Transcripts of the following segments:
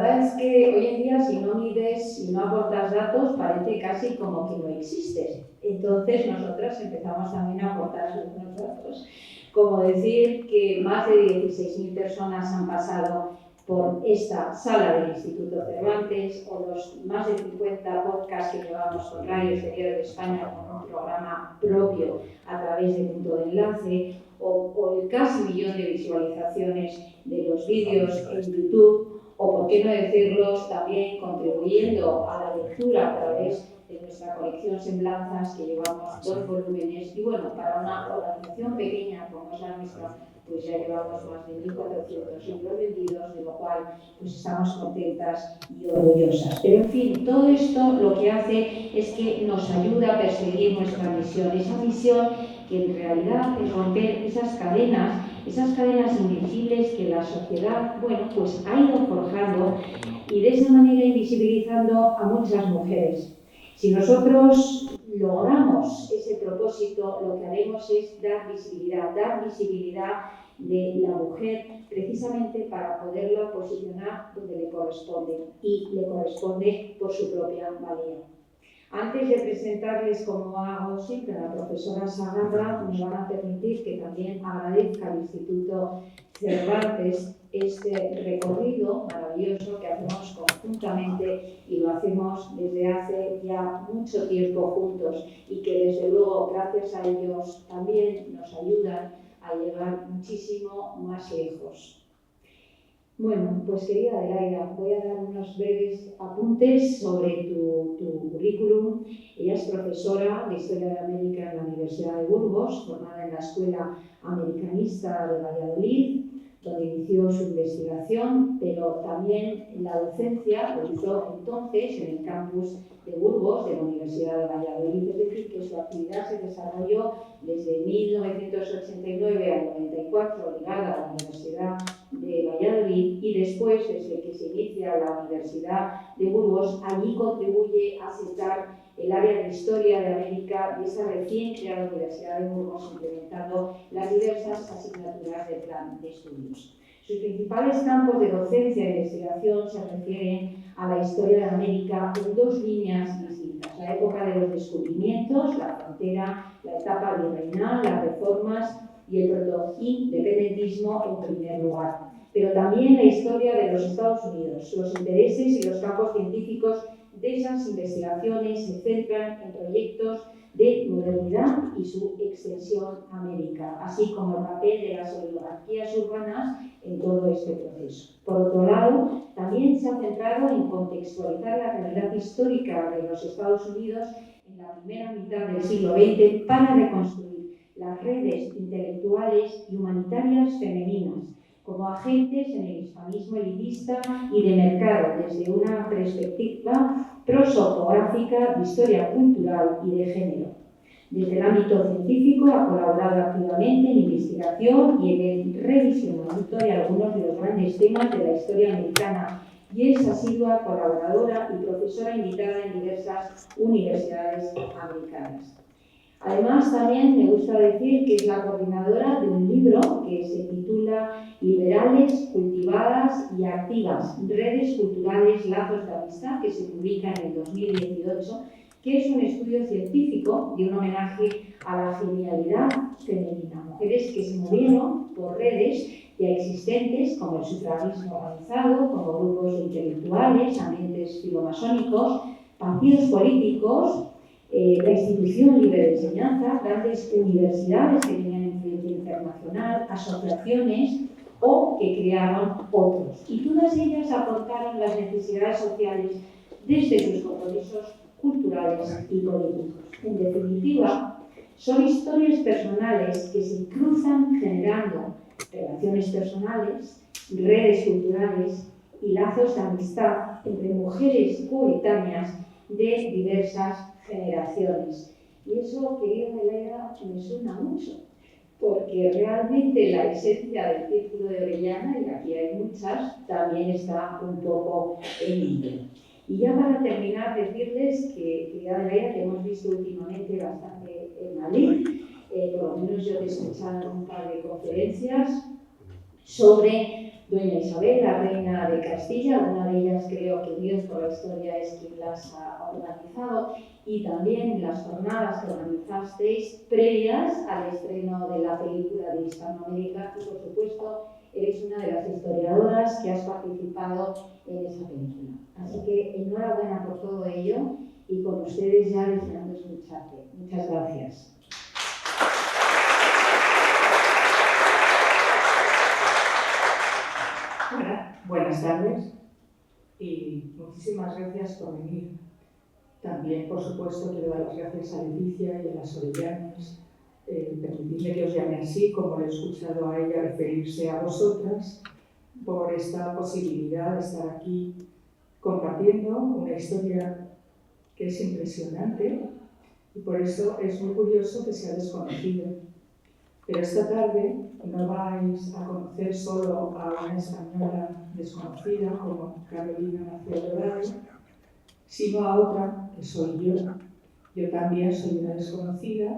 verdad es que hoy en día si no mides, si no aportas datos, parece casi como que no existes. Entonces nosotras empezamos también a aportar algunos datos. Como decir que más de 16.000 personas han pasado por esta sala del Instituto Cervantes, o los más de 50 podcasts que llevamos con Radio Exterior de España con un programa propio a través de Punto de Enlace, o el casi 1 millón de visualizaciones de los vídeos en YouTube, o por qué no decirlos también contribuyendo a la lectura a través de nuestra colección Semblanzas, que llevamos 2 volúmenes, y bueno, para una organización pequeña como es la nuestra, pues ya llevamos más de 1.400 libros vendidos, de lo cual pues estamos contentas y orgullosas. Pero en fin, todo esto lo que hace es que nos ayuda a perseguir nuestra misión, esa misión que en realidad es romper esas cadenas invisibles que la sociedad, bueno, pues ha ido forjando y de esa manera invisibilizando a muchas mujeres. Si nosotros logramos ese propósito, lo que haremos es dar visibilidad de la mujer precisamente para poderla posicionar donde le corresponde, y le corresponde por su propia valía. Antes de presentarles, como hago siempre, a la profesora Sagarra, me van a permitir que también agradezca al Instituto Cervantes este recorrido maravilloso que hacemos conjuntamente, y lo hacemos desde hace ya mucho tiempo juntos, y que desde luego gracias a ellos también nos ayudan a llegar muchísimo más lejos. Bueno, pues querida Adelaida, voy a dar unos breves apuntes sobre tu currículum. Ella es profesora de Historia de América en la Universidad de Burgos, formada en la Escuela Americanista de Valladolid, donde inició su investigación, pero también la docencia lo hizo entonces en el campus de Burgos de la Universidad de Valladolid, es decir, que su actividad se desarrolló desde 1989 al 94 ligada a la Universidad de Valladolid, y después, desde que se inicia la Universidad de Burgos, allí contribuye a sentar el área de Historia de América de esa recién creada Universidad de Burgos, implementando las diversas asignaturas del plan de estudios. Sus principales campos de docencia e investigación se refieren a la historia de América en 2 líneas distintas: la época de los descubrimientos, la frontera, la etapa virreinal, las reformas y el proto-independentismo en primer lugar, pero también la historia de los Estados Unidos. Los intereses y los campos científicos de esas investigaciones se centran en proyectos de modernidad y su extensión a América, así como el papel de las oligarquías urbanas en todo este proceso. Por otro lado, también se ha centrado en contextualizar la realidad histórica de los Estados Unidos en la primera mitad del siglo XX para reconstruir las redes intelectuales y humanitarias femeninas como agentes en el hispanismo elitista y de mercado, desde una perspectiva prosopográfica de historia cultural y de género. Desde el ámbito científico ha colaborado activamente en investigación y en el revisionamiento de algunos de los grandes temas de la historia americana, y es asidua colaboradora y profesora invitada en diversas universidades americanas. Además, también me gusta decir que es la coordinadora de un libro que se titula Liberales, cultivadas y activas, redes culturales, lazos de amistad, que se publica en el 2018, que es un estudio científico de un homenaje a la genialidad femenina, mujeres que se movieron por redes ya existentes como el sufragismo organizado, como grupos de intelectuales, ambientes filomasónicos, partidos políticos, la institución libre de enseñanza, grandes universidades que tenían influencia internacional, asociaciones o que crearon otros. Y todas ellas aportaron las necesidades sociales desde sus compromisos culturales y políticos. En definitiva, son historias personales que se cruzan generando relaciones personales, redes culturales y lazos de amistad entre mujeres coetáneas de diversas generaciones. Y eso, querida Adelaida, me suena mucho, porque realmente la esencia del Círculo de Orellana, y aquí hay muchas, también está un poco en ello. Y ya para terminar, decirles que, querida Adelaida, que hemos visto últimamente bastante en Madrid, por lo menos yo he escuchado un par de conferencias sobre Doña Isabel, la reina de Castilla, una de ellas creo que Dios por la historia es quien las ha organizado, y también las jornadas que organizasteis previas al estreno de la película de Hispanoamérica, y por supuesto eres una de las historiadoras que has participado en esa película. Así que enhorabuena por todo ello y con ustedes ya deseando escucharte. Muchas gracias. Buenas tardes y muchísimas gracias por venir. También, por supuesto, quiero dar las gracias a Leticia y a las Orellanas. Permitidme que os llame así, como le he escuchado a ella referirse a vosotras, por esta posibilidad de estar aquí compartiendo una historia que es impresionante y por eso es muy curioso que sea desconocida. Pero esta tarde no vais a conocer solo a una española desconocida como Carolina Marcial Dorado, sino a otra que soy yo. Yo también soy una desconocida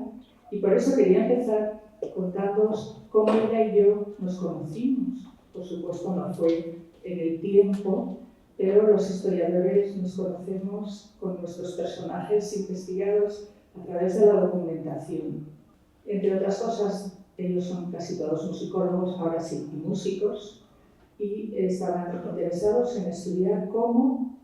y por eso quería empezar contándoos cómo ella y yo nos conocimos. Por supuesto no fue en el tiempo, pero los historiadores nos conocemos con nuestros personajes investigados a través de la documentación. Entre otras cosas, ellos son casi todos musicólogos, ahora sí, músicos, y estaban interesados en estudiar cómo,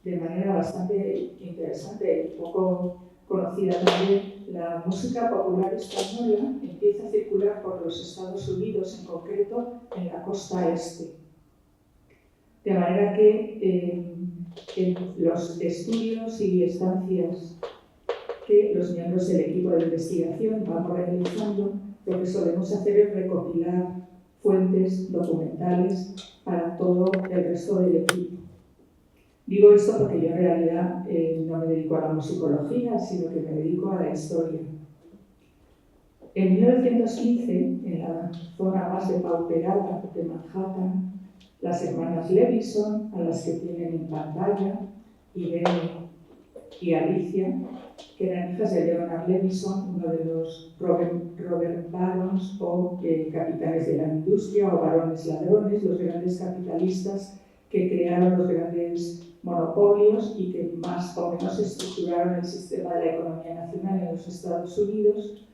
de manera bastante interesante y poco conocida también, la música popular española empieza a circular por los Estados Unidos, en concreto en la costa este. De manera que en los estudios y estancias que los miembros del equipo de investigación vamos realizando, lo que solemos hacer es recopilar fuentes documentales para todo el resto del equipo. Digo esto porque yo en realidad no me dedico a la musicología, sino que me dedico a la historia. En 1915, en la zona más depauperada de Manhattan, las hermanas Levison, a las que tienen en pantalla, Irene y Alicia, que eran hijas de Leonard Levison, uno de los Robert Barons o capitanes de la industria o barones ladrones, los grandes capitalistas que crearon los grandes monopolios y que más o menos estructuraron el sistema de la economía nacional en los Estados Unidos,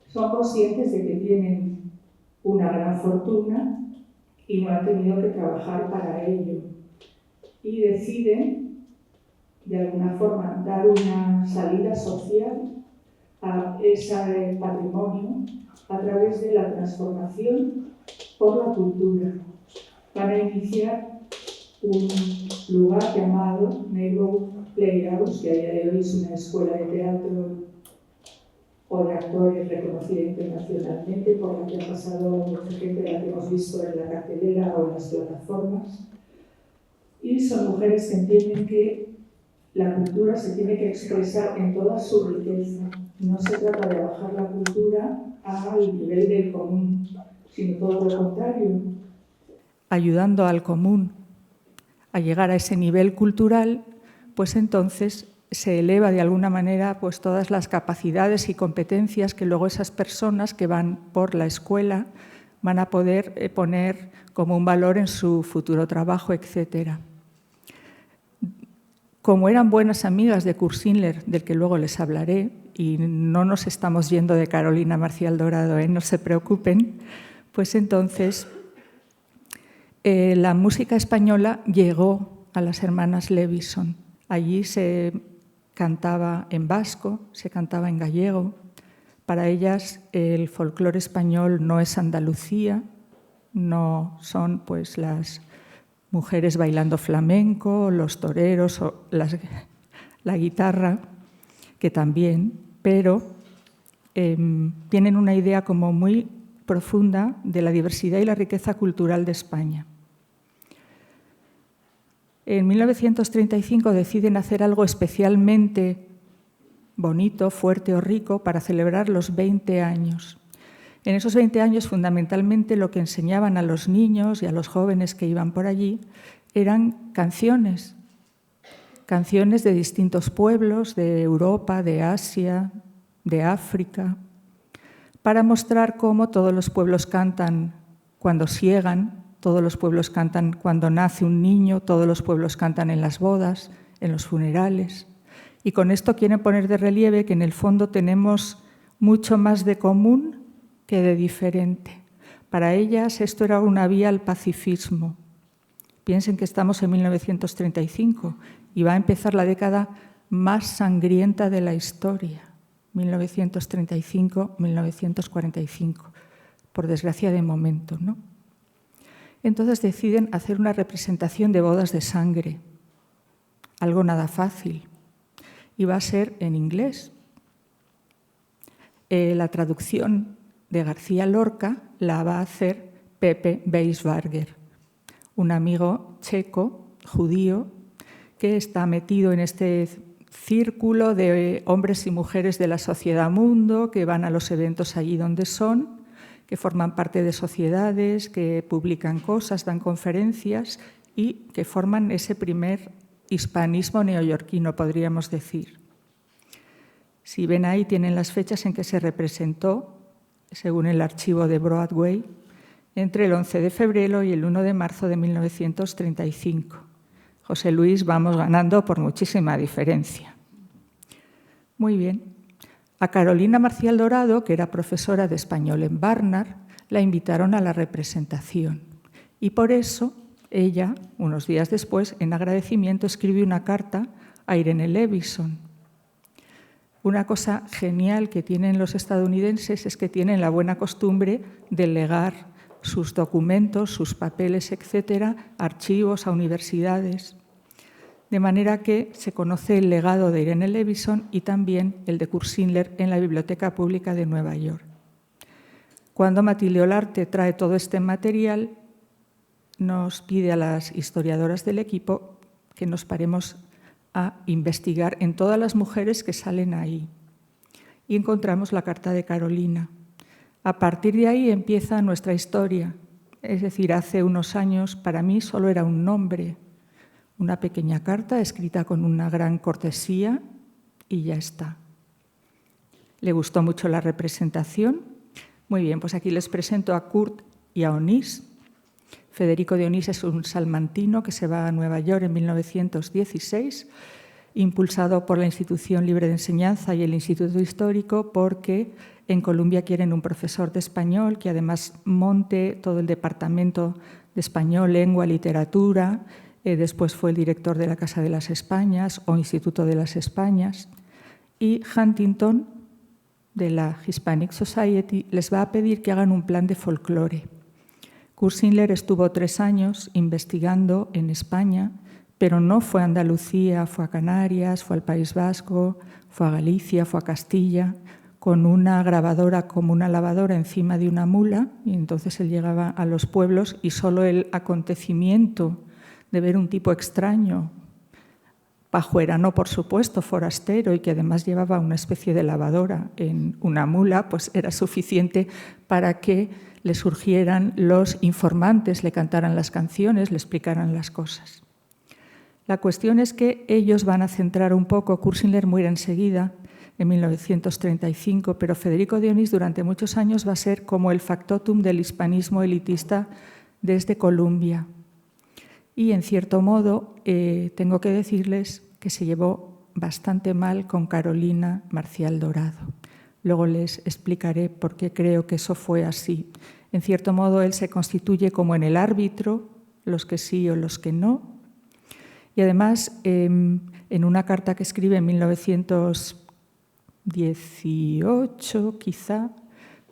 son conscientes de que tienen una gran fortuna y no han tenido que trabajar para ello. Y deciden, de alguna forma, dar una salida social a ese patrimonio a través de la transformación por la cultura. Van a iniciar un lugar llamado Neighborhood Playhouse, que a día de hoy es una escuela de teatro o de actores reconocida internacionalmente, por la que ha pasado mucha gente, la que hemos visto en la cartelera o en las plataformas. Y son mujeres que entienden que la cultura se tiene que expresar en toda su riqueza. No se trata de bajar la cultura al nivel del común, sino todo lo contrario. Ayudando al común a llegar a ese nivel cultural, pues entonces se eleva de alguna manera pues todas las capacidades y competencias que luego esas personas que van por la escuela van a poder poner como un valor en su futuro trabajo, etc. Como eran buenas amigas de Kurt Schindler, del que luego les hablaré, y no nos estamos yendo de Carolina Marcial Dorado, no se preocupen, pues entonces la música española llegó a las hermanas Levison. Allí se cantaba en vasco, se cantaba en gallego. Para ellas el folclore español no es Andalucía, no son pues las mujeres bailando flamenco, los toreros o la guitarra, que también, pero tienen una idea como muy profunda de la diversidad y la riqueza cultural de España. En 1935 deciden hacer algo especialmente bonito, fuerte o rico para celebrar los 20 años. En esos 20 años, fundamentalmente, lo que enseñaban a los niños y a los jóvenes que iban por allí eran canciones de distintos pueblos, de Europa, de Asia, de África, para mostrar cómo todos los pueblos cantan cuando siegan, todos los pueblos cantan cuando nace un niño, todos los pueblos cantan en las bodas, en los funerales. Y con esto quieren poner de relieve que en el fondo tenemos mucho más de común que de diferente. Para ellas esto era una vía al pacifismo. Piensen que estamos en 1935 y va a empezar la década más sangrienta de la historia, 1935-1945, por desgracia de momento, ¿no? Entonces deciden hacer una representación de bodas de sangre, algo nada fácil, y va a ser en inglés. La traducción de García Lorca la va a hacer Pepe Beisbarger, un amigo checo, judío, que está metido en este círculo de hombres y mujeres de la sociedad mundo, que van a los eventos allí donde son, que forman parte de sociedades, que publican cosas, dan conferencias y que forman ese primer hispanismo neoyorquino, podríamos decir. Si ven ahí, tienen las fechas en que se representó, según el archivo de Broadway, entre el 11 de febrero y el 1 de marzo de 1935. José Luis, vamos ganando por muchísima diferencia. Muy bien. A Carolina Marcial Dorado, que era profesora de español en Barnard, la invitaron a la representación. Y por eso ella, unos días después, en agradecimiento, escribió una carta a Irene Levison. Una cosa genial que tienen los estadounidenses es que tienen la buena costumbre de legar sus documentos, sus papeles, etcétera, archivos a universidades. De manera que se conoce el legado de Irene Levison y también el de Kurt Schindler en la Biblioteca Pública de Nueva York. Cuando Matilde Olarte trae todo este material, nos pide a las historiadoras del equipo que nos paremos a investigar en todas las mujeres que salen ahí. Y encontramos la carta de Carolina. A partir de ahí empieza nuestra historia. Es decir, hace unos años para mí solo era un nombre, una pequeña carta escrita con una gran cortesía y ya está. ¿Le gustó mucho la representación? Muy bien, pues aquí les presento a Kurt y a Onís. Federico de Onís es un salmantino que se va a Nueva York en 1916, impulsado por la Institución Libre de Enseñanza y el Instituto Histórico, porque en Columbia quieren un profesor de español que además monte todo el departamento de español, lengua, literatura. Después fue el director de la Casa de las Españas o Instituto de las Españas. Y Huntington, de la Hispanic Society, les va a pedir que hagan un plan de folclore. Kurt Schindler estuvo 3 años investigando en España, pero no fue a Andalucía, fue a Canarias, fue al País Vasco, fue a Galicia, fue a Castilla, con una grabadora como una lavadora encima de una mula, y entonces él llegaba a los pueblos y solo el acontecimiento de ver un tipo extraño, pajuerano por supuesto, forastero, y que además llevaba una especie de lavadora en una mula, pues era suficiente para que le surgieran los informantes, le cantaran las canciones, le explicaran las cosas. La cuestión es que ellos van a centrar un poco, Kurt Schindler muere enseguida, en 1935, pero Federico de Onís durante muchos años va a ser como el factotum del hispanismo elitista desde Columbia. Y en cierto modo tengo que decirles que se llevó bastante mal con Carolina Marcial Dorado. Luego les explicaré por qué creo que eso fue así. En cierto modo él se constituye como en el árbitro, los que sí o los que no. Y además en una carta que escribe en 1918 quizá,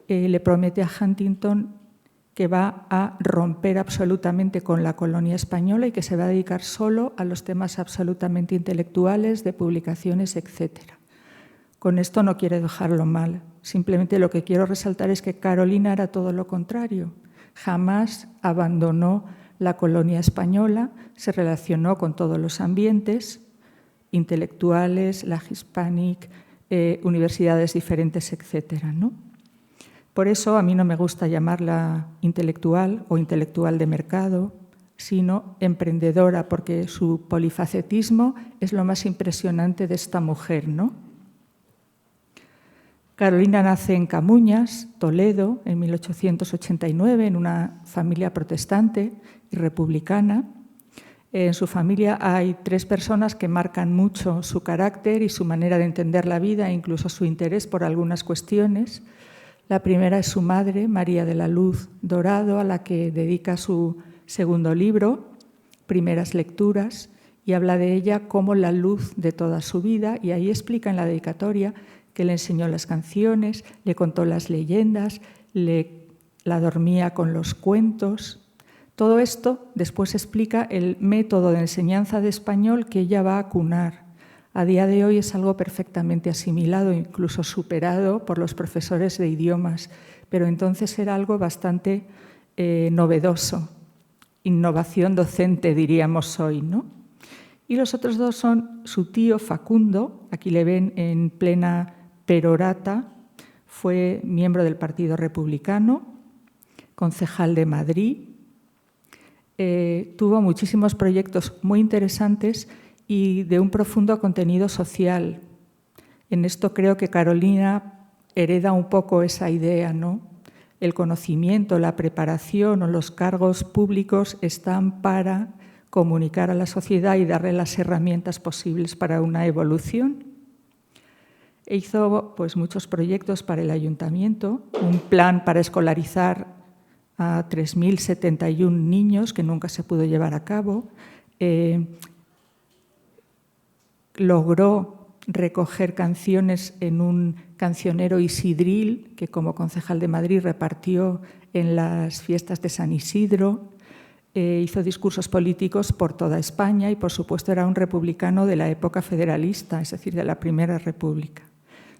le promete a Huntington que va a romper absolutamente con la colonia española y que se va a dedicar solo a los temas absolutamente intelectuales, de publicaciones, etc. Con esto no quiero dejarlo mal, simplemente lo que quiero resaltar es que Carolina era todo lo contrario. Jamás abandonó la colonia española, se relacionó con todos los ambientes, intelectuales, la Hispanic, universidades diferentes, etc., ¿no? Por eso a mí no me gusta llamarla intelectual o intelectual de mercado, sino emprendedora, porque su polifacetismo es lo más impresionante de esta mujer, ¿no? Carolina nace en Camuñas, Toledo, en 1889, en una familia protestante y republicana. En su familia hay 3 personas que marcan mucho su carácter y su manera de entender la vida, e incluso su interés por algunas cuestiones. La primera es su madre, María de la Luz Dorado, a la que dedica su segundo libro, Primeras Lecturas, y habla de ella como la luz de toda su vida, y ahí explica en la dedicatoria que le enseñó las canciones, le contó las leyendas, la dormía con los cuentos. Todo esto después explica el método de enseñanza de español que ella va a acunar. A día de hoy es algo perfectamente asimilado, incluso superado por los profesores de idiomas, pero entonces era algo bastante novedoso, innovación docente diríamos hoy, ¿no? Y los otros 2 son su tío Facundo, aquí le ven en plena perorata, fue miembro del Partido Republicano, concejal de Madrid, tuvo muchísimos proyectos muy interesantes y de un profundo contenido social. En esto creo que Carolina hereda un poco esa idea, ¿no? El conocimiento, la preparación o los cargos públicos están para comunicar a la sociedad y darle las herramientas posibles para una evolución. E hizo pues, muchos proyectos para el ayuntamiento, un plan para escolarizar a 3.071 niños que nunca se pudo llevar a cabo. Logró recoger canciones en un cancionero isidril que como concejal de Madrid repartió en las fiestas de San Isidro. Hizo discursos políticos por toda España y, por supuesto, era un republicano de la época federalista, es decir, de la Primera República.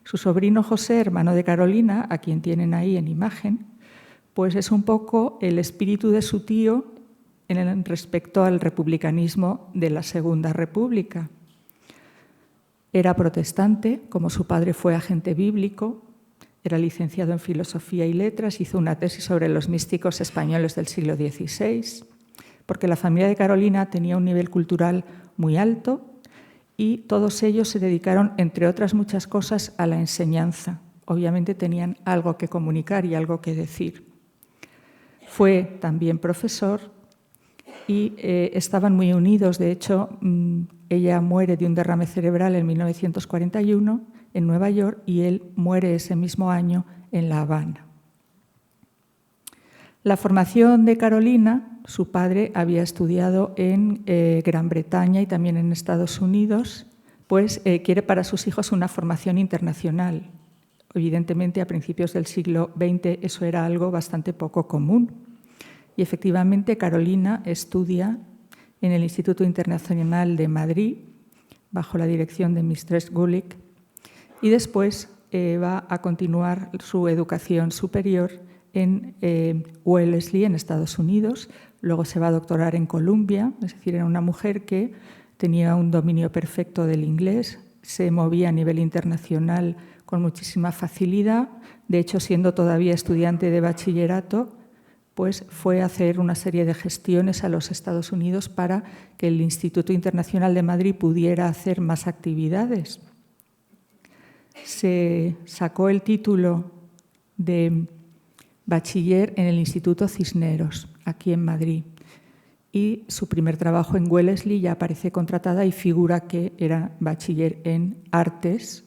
Su sobrino José, hermano de Carolina, a quien tienen ahí en imagen, pues es un poco el espíritu de su tío respecto al republicanismo de la Segunda República. Era protestante, como su padre fue agente bíblico, era licenciado en Filosofía y Letras, hizo una tesis sobre los místicos españoles del siglo XVI, porque la familia de Carolina tenía un nivel cultural muy alto y todos ellos se dedicaron, entre otras muchas cosas, a la enseñanza. Obviamente tenían algo que comunicar y algo que decir. Fue también profesor y estaban muy unidos. De hecho, ella muere de un derrame cerebral en 1941 en Nueva York y él muere ese mismo año en La Habana. La formación de Carolina, su padre había estudiado en Gran Bretaña y también en Estados Unidos, pues quiere para sus hijos una formación internacional. Evidentemente, a principios del siglo XX eso era algo bastante poco común. Y efectivamente, Carolina estudia en el Instituto Internacional de Madrid, bajo la dirección de Mistress Gulick, y después va a continuar su educación superior en Wellesley, en Estados Unidos. Luego se va a doctorar en Columbia, es decir, era una mujer que tenía un dominio perfecto del inglés, se movía a nivel internacional con muchísima facilidad. De hecho, siendo todavía estudiante de bachillerato, pues fue a hacer una serie de gestiones a los Estados Unidos para que el Instituto Internacional de Madrid pudiera hacer más actividades. Se sacó el título de bachiller en el Instituto Cisneros, aquí en Madrid. Y su primer trabajo en Wellesley ya aparece contratada y figura que era bachiller en artes.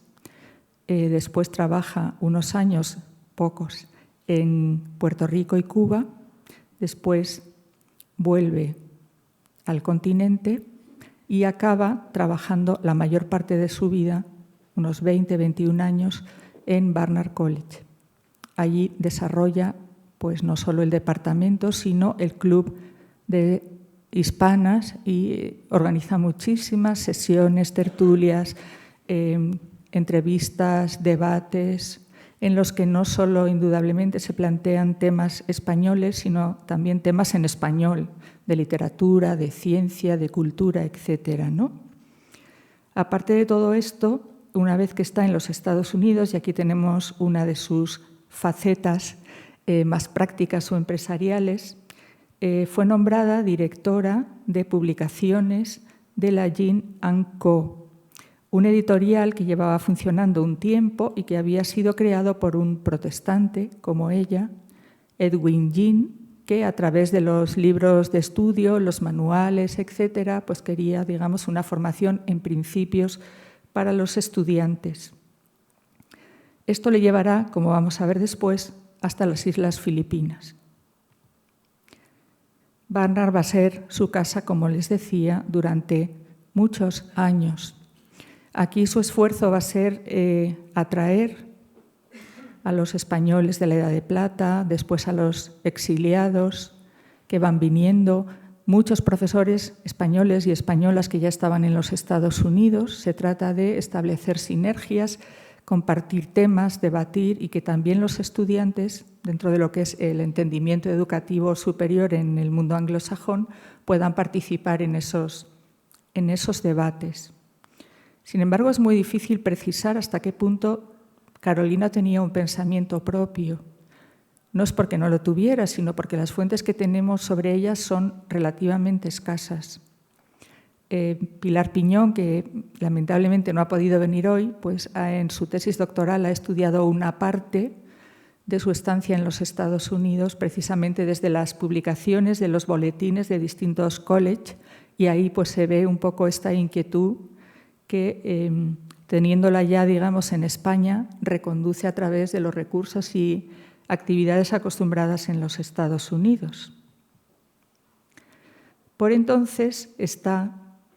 Después trabaja unos años, pocos, en Puerto Rico y Cuba. Después vuelve al continente y acaba trabajando la mayor parte de su vida, unos 20-21 años, en Barnard College. Allí desarrolla pues, no solo el departamento, sino el club de hispanas y organiza muchísimas sesiones, tertulias, entrevistas, debates, en los que no solo indudablemente se plantean temas españoles, sino también temas en español, de literatura, de ciencia, de cultura, etcétera, ¿no? Aparte de todo esto, una vez que está en los Estados Unidos, y aquí tenemos una de sus facetas más prácticas o empresariales, fue nombrada directora de publicaciones de la Gin & Co., un editorial que llevaba funcionando un tiempo y que había sido creado por un protestante como ella, Edwin Jean, que a través de los libros de estudio, los manuales, etcétera, pues quería, digamos, una formación en principios para los estudiantes. Esto le llevará, como vamos a ver después, hasta las Islas Filipinas. Barnard va a ser su casa, como les decía, durante muchos años. Aquí su esfuerzo va a ser atraer a los españoles de la Edad de Plata, después a los exiliados que van viniendo, muchos profesores españoles y españolas que ya estaban en los Estados Unidos. Se trata de establecer sinergias, compartir temas, debatir y que también los estudiantes, dentro de lo que es el entendimiento educativo superior en el mundo anglosajón, puedan participar en esos debates. Sin embargo, es muy difícil precisar hasta qué punto Carolina tenía un pensamiento propio. No es porque no lo tuviera, sino porque las fuentes que tenemos sobre ella son relativamente escasas. Pilar Piñón, que lamentablemente no ha podido venir hoy, pues en su tesis doctoral ha estudiado una parte de su estancia en los Estados Unidos, precisamente desde las publicaciones de los boletines de distintos colleges, y ahí pues se ve un poco esta inquietud que, teniéndola ya, digamos, en España, reconduce a través de los recursos y actividades acostumbradas en los Estados Unidos. Por entonces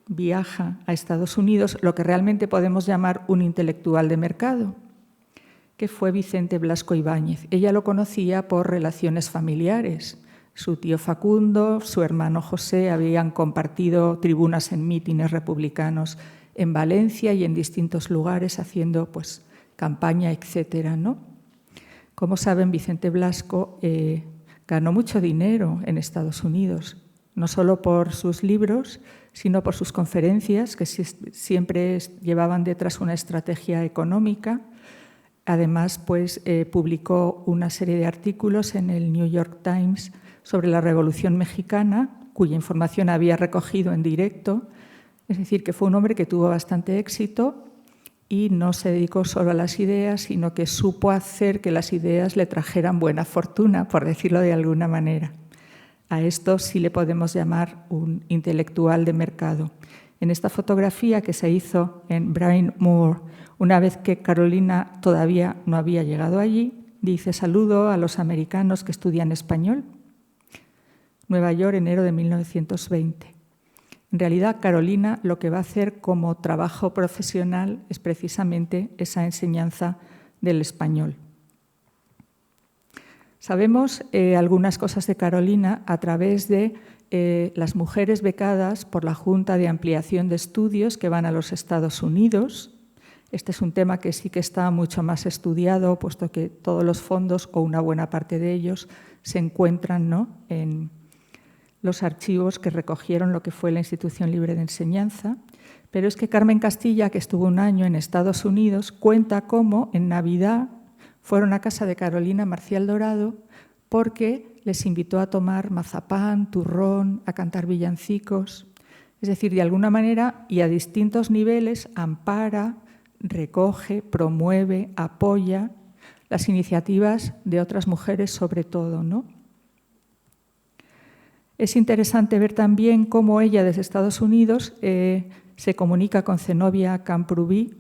viaja a Estados Unidos lo que realmente podemos llamar un intelectual de mercado, que fue Vicente Blasco Ibáñez. Ella lo conocía por relaciones familiares. Su tío Facundo, su hermano José habían compartido tribunas en mítines republicanos en Valencia y en distintos lugares haciendo pues, campaña, etcétera, ¿no? Como saben, Vicente Blasco ganó mucho dinero en Estados Unidos, no solo por sus libros, sino por sus conferencias, que siempre llevaban detrás una estrategia económica. Además, pues, publicó una serie de artículos en el New York Times sobre la Revolución Mexicana, cuya información había recogido en directo. Es decir, que fue un hombre que tuvo bastante éxito y no se dedicó solo a las ideas, sino que supo hacer que las ideas le trajeran buena fortuna, por decirlo de alguna manera. A esto sí le podemos llamar un intelectual de mercado. En esta fotografía que se hizo en Bryn Mawr, una vez que Carolina todavía no había llegado allí, dice: saludo a los americanos que estudian español. Nueva York, enero de 1920. En realidad, Carolina lo que va a hacer como trabajo profesional es precisamente esa enseñanza del español. Sabemos algunas cosas de Carolina a través de las mujeres becadas por la Junta de Ampliación de Estudios que van a los Estados Unidos. Este es un tema que sí que está mucho más estudiado, puesto que todos los fondos, o una buena parte de ellos, se encuentran, ¿no?, en los archivos que recogieron lo que fue la Institución Libre de Enseñanza. Pero es que Carmen Castilla, que estuvo un año en Estados Unidos, cuenta cómo en Navidad fueron a casa de Carolina Marcial Dorado porque les invitó a tomar mazapán, turrón, a cantar villancicos. Es decir, de alguna manera y a distintos niveles ampara, recoge, promueve, apoya las iniciativas de otras mujeres sobre todo, ¿no? Es interesante ver también cómo ella desde Estados Unidos se comunica con Zenobia Camprubí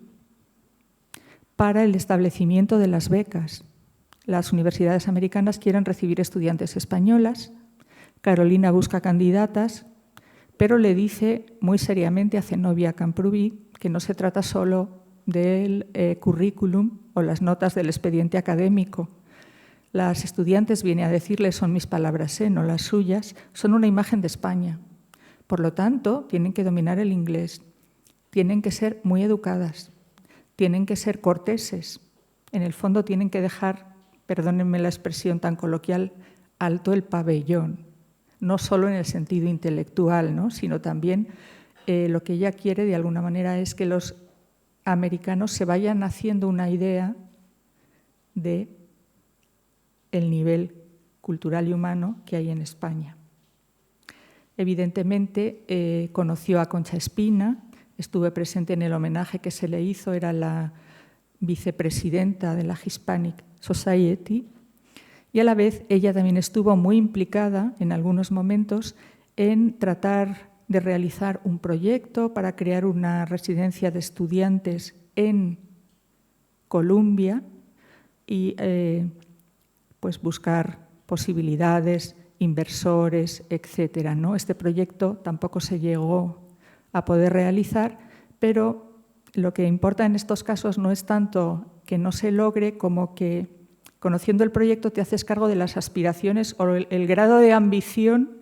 para el establecimiento de las becas. Las universidades americanas quieren recibir estudiantes españolas. Carolina busca candidatas, pero le dice muy seriamente a Zenobia Camprubí que no se trata solo del currículum o las notas del expediente académico. Las estudiantes, viene a decirle, son mis palabras, no las suyas, son una imagen de España. Por lo tanto, tienen que dominar el inglés, tienen que ser muy educadas, tienen que ser corteses. En el fondo tienen que dejar, perdónenme la expresión tan coloquial, alto el pabellón, no solo en el sentido intelectual, ¿no?, sino también lo que ella quiere de alguna manera es que los americanos se vayan haciendo una idea de el nivel cultural y humano que hay en España. Evidentemente, conoció a Concha Espina. estuve presente en el homenaje que se le hizo, era la vicepresidenta de la Hispanic Society, y a la vez ella también estuvo muy implicada en algunos momentos en tratar de realizar un proyecto para crear una residencia de estudiantes en Columbia y pues buscar posibilidades, inversores, etcétera, ¿no? Este proyecto tampoco se llegó a poder realizar, pero lo que importa en estos casos no es tanto que no se logre como que, conociendo el proyecto, te haces cargo de las aspiraciones o el grado de ambición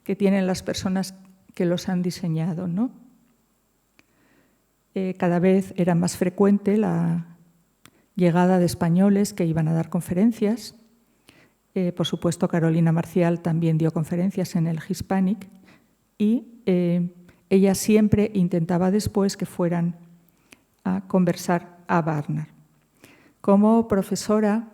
que tienen las personas que los han diseñado, ¿no? Cada vez era más frecuente la llegada de españoles que iban a dar conferencias. Por supuesto, Carolina Marcial también dio conferencias en el Hispanic y ella siempre intentaba después que fueran a conversar a Barnard. Como profesora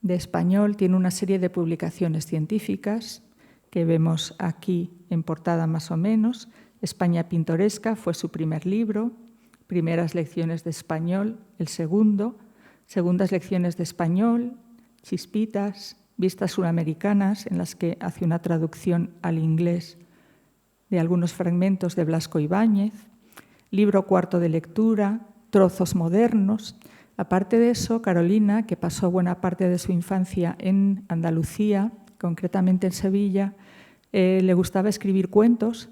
de español tiene una serie de publicaciones científicas que vemos aquí en portada más o menos. España pintoresca fue su primer libro, primeras lecciones de español, el segundo, segundas lecciones de español, Chispitas, vistas suramericanas, en las que hace una traducción al inglés de algunos fragmentos de Blasco Ibáñez, libro cuarto de lectura, trozos modernos. Aparte de eso, Carolina, que pasó buena parte de su infancia en Andalucía, concretamente en Sevilla, le gustaba escribir cuentos.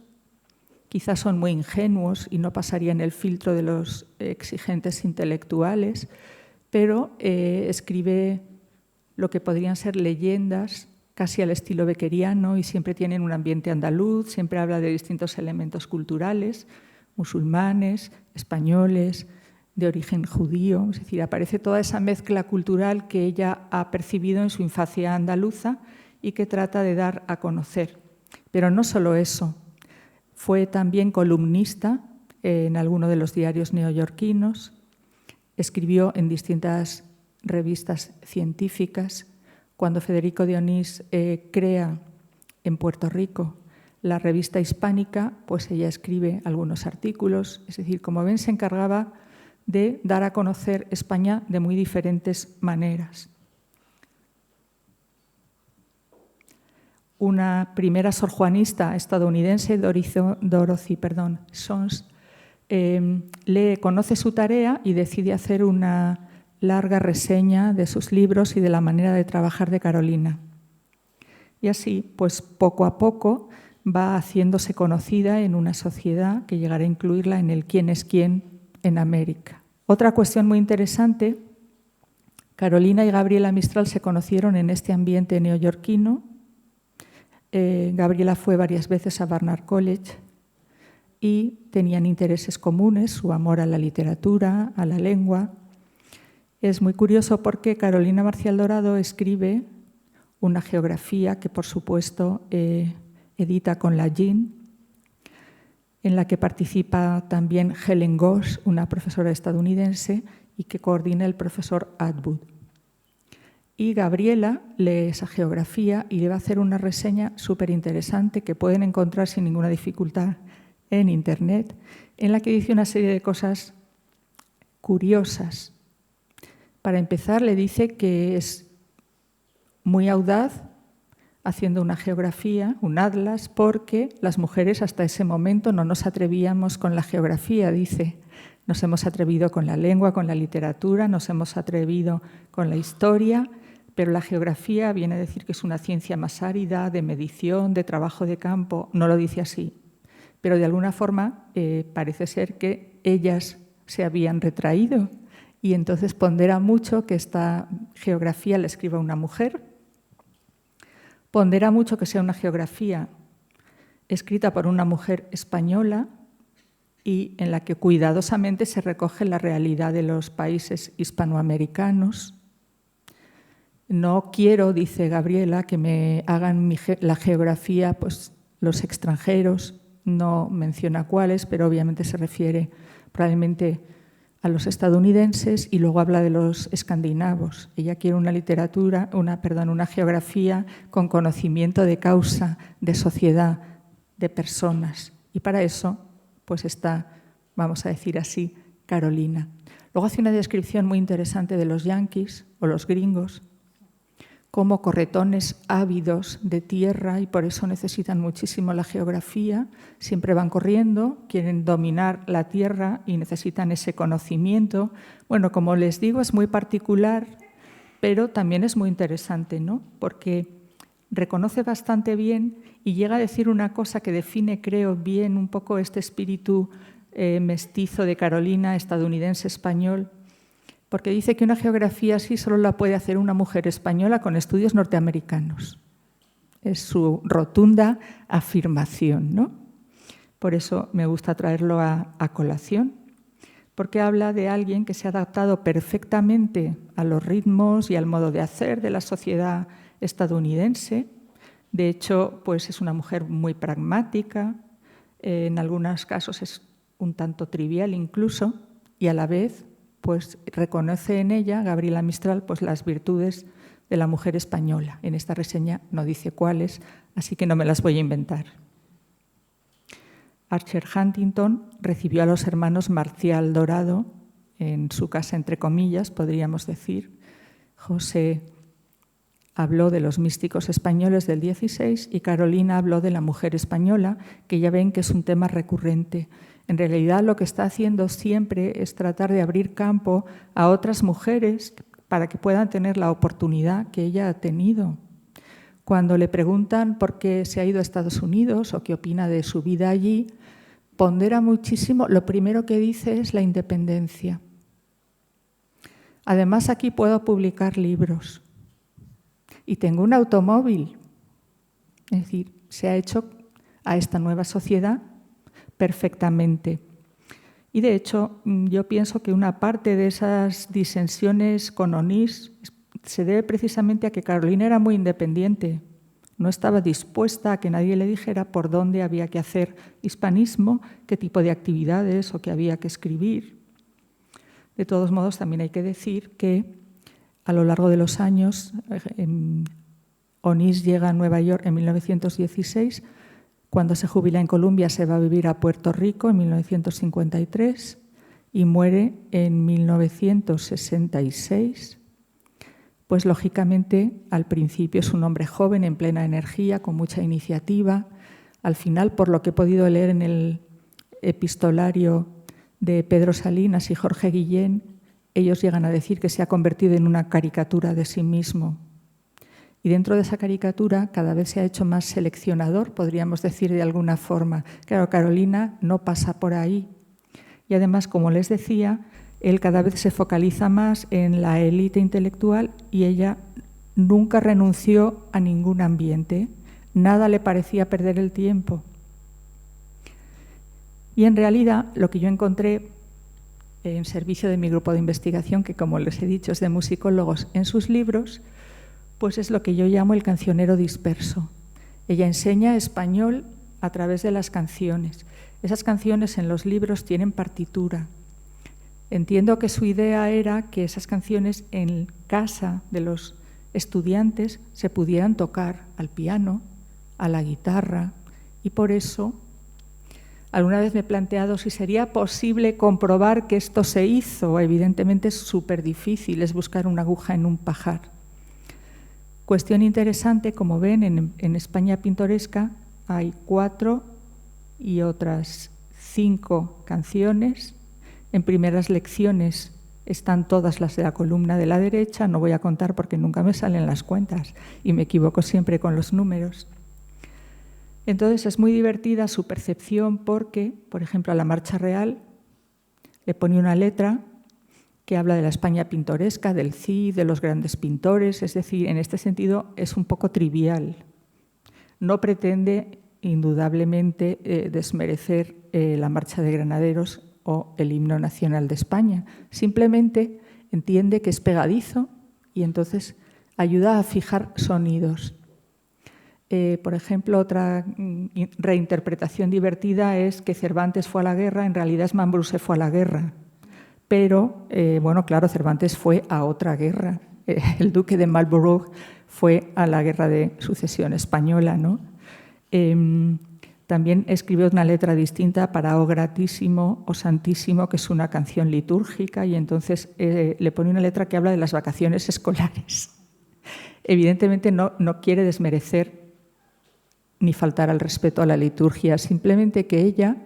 Quizás son muy ingenuos y no pasarían el filtro de los exigentes intelectuales, pero escribe lo que podrían ser leyendas casi al estilo beckeriano y siempre tienen un ambiente andaluz, siempre habla de distintos elementos culturales, musulmanes, españoles, de origen judío, es decir, aparece toda esa mezcla cultural que ella ha percibido en su infancia andaluza y que trata de dar a conocer. Pero no solo eso, fue también columnista en alguno de los diarios neoyorquinos, escribió en distintas revistas científicas. Cuando Federico de Onís crea en Puerto Rico la revista hispánica, pues ella escribe algunos artículos. Es decir, como ven, se encargaba de dar a conocer España de muy diferentes maneras. Una primera sorjuanista estadounidense, Dorothy Sons, le conoce su tarea y decide hacer una larga reseña de sus libros y de la manera de trabajar de Carolina. Y así, pues poco a poco, va haciéndose conocida en una sociedad que llegará a incluirla en el quién es quién en América. Otra cuestión muy interesante, Carolina y Gabriela Mistral se conocieron en este ambiente neoyorquino. Gabriela fue varias veces a Barnard College y tenían intereses comunes, su amor a la literatura, a la lengua. Es muy curioso porque Carolina Marcial Dorado escribe una geografía que, por supuesto, edita con la Jean, en la que participa también Helen Goss, una profesora estadounidense, y que coordina el profesor Atwood. Y Gabriela lee esa geografía y le va a hacer una reseña súper interesante que pueden encontrar sin ninguna dificultad en Internet, en la que dice una serie de cosas curiosas. Para empezar, le dice que es muy audaz haciendo una geografía, un atlas, porque las mujeres hasta ese momento no nos atrevíamos con la geografía, dice. Nos hemos atrevido con la lengua, con la literatura, nos hemos atrevido con la historia, pero la geografía viene a decir que es una ciencia más árida, de medición, de trabajo de campo. No lo dice así, pero de alguna forma parece ser que ellas se habían retraído y entonces pondera mucho que esta geografía la escriba una mujer. Pondera mucho que sea una geografía escrita por una mujer española y en la que cuidadosamente se recoge la realidad de los países hispanoamericanos. No quiero, dice Gabriela, que me hagan la geografía pues, los extranjeros, no menciona cuáles, pero obviamente se refiere probablemente a los estadounidenses y luego habla de los escandinavos. Ella quiere una una geografía con conocimiento de causa, de sociedad, de personas. Y para eso pues está vamos a decir así, Carolina. Luego hace una descripción muy interesante de los yanquis o los gringos, como corretones ávidos de tierra y por eso necesitan muchísimo la geografía, siempre van corriendo, quieren dominar la tierra y necesitan ese conocimiento. Bueno, como les digo, es muy particular, pero también es muy interesante, ¿no? Porque reconoce bastante bien y llega a decir una cosa que define, creo, bien un poco este espíritu mestizo de Carolina, estadounidense-español, porque dice que una geografía así solo la puede hacer una mujer española con estudios norteamericanos. Es su rotunda afirmación, ¿no? Por eso me gusta traerlo a colación, porque habla de alguien que se ha adaptado perfectamente a los ritmos y al modo de hacer de la sociedad estadounidense. De hecho, pues es una mujer muy pragmática, en algunos casos es un tanto trivial incluso, y a la vez pues reconoce en ella, Gabriela Mistral, pues las virtudes de la mujer española. En esta reseña no dice cuáles, así que no me las voy a inventar. Archer Huntington recibió a los hermanos Marcial Dorado en su casa, entre comillas, podríamos decir. José habló de los místicos españoles del 16 y Carolina habló de la mujer española, que ya ven que es un tema recurrente. En realidad lo que está haciendo siempre es tratar de abrir campo a otras mujeres para que puedan tener la oportunidad que ella ha tenido. Cuando le preguntan por qué se ha ido a Estados Unidos o qué opina de su vida allí, pondera muchísimo, lo primero que dice es la independencia. Además, aquí puedo publicar libros y tengo un automóvil. Es decir, se ha hecho a esta nueva sociedad perfectamente. Y de hecho, yo pienso que una parte de esas disensiones con Onís se debe precisamente a que Carolina era muy independiente. No estaba dispuesta a que nadie le dijera por dónde había que hacer hispanismo, qué tipo de actividades o qué había que escribir. De todos modos, también hay que decir que a lo largo de los años, Onís llega a Nueva York en 1916. Cuando se jubila en Columbia se va a vivir a Puerto Rico en 1953 y muere en 1966. Pues lógicamente al principio es un hombre joven, en plena energía, con mucha iniciativa. Al final, por lo que he podido leer en el epistolario de Pedro Salinas y Jorge Guillén, ellos llegan a decir que se ha convertido en una caricatura de sí mismo. Y dentro de esa caricatura cada vez se ha hecho más seleccionador, podríamos decir de alguna forma. Claro, Carolina no pasa por ahí. Y además, como les decía, él cada vez se focaliza más en la élite intelectual y ella nunca renunció a ningún ambiente. Nada le parecía perder el tiempo. Y en realidad lo que yo encontré en servicio de mi grupo de investigación, que como les he dicho es de musicólogos, en sus libros, pues es lo que yo llamo el cancionero disperso. Ella enseña español a través de las canciones. Esas canciones en los libros tienen partitura. Entiendo que su idea era que esas canciones en casa de los estudiantes se pudieran tocar al piano, a la guitarra, y por eso alguna vez me he planteado si sería posible comprobar que esto se hizo. Evidentemente es súper difícil, es buscar una aguja en un pajar. Cuestión interesante, como ven, en España Pintoresca hay 4 y otras 5 canciones. En primeras lecciones están todas las de la columna de la derecha, no voy a contar porque nunca me salen las cuentas y me equivoco siempre con los números. Entonces es muy divertida su percepción porque, por ejemplo, a la Marcha Real le pone una letra que habla de la España pintoresca, del Cid, de los grandes pintores, es decir, en este sentido es un poco trivial. No pretende indudablemente desmerecer la Marcha de Granaderos o el himno nacional de España. Simplemente entiende que es pegadizo y entonces ayuda a fijar sonidos. Por ejemplo, otra reinterpretación divertida es que Cervantes fue a la guerra, en realidad es Mambrú fue a la guerra. Pero, bueno, claro, Cervantes fue a otra guerra. El duque de Marlborough fue a la guerra de sucesión española, ¿no? También escribió una letra distinta para O Gratísimo o Santísimo, que es una canción litúrgica, y entonces le pone una letra que habla de las vacaciones escolares. Evidentemente no quiere desmerecer ni faltar al respeto a la liturgia, simplemente que ella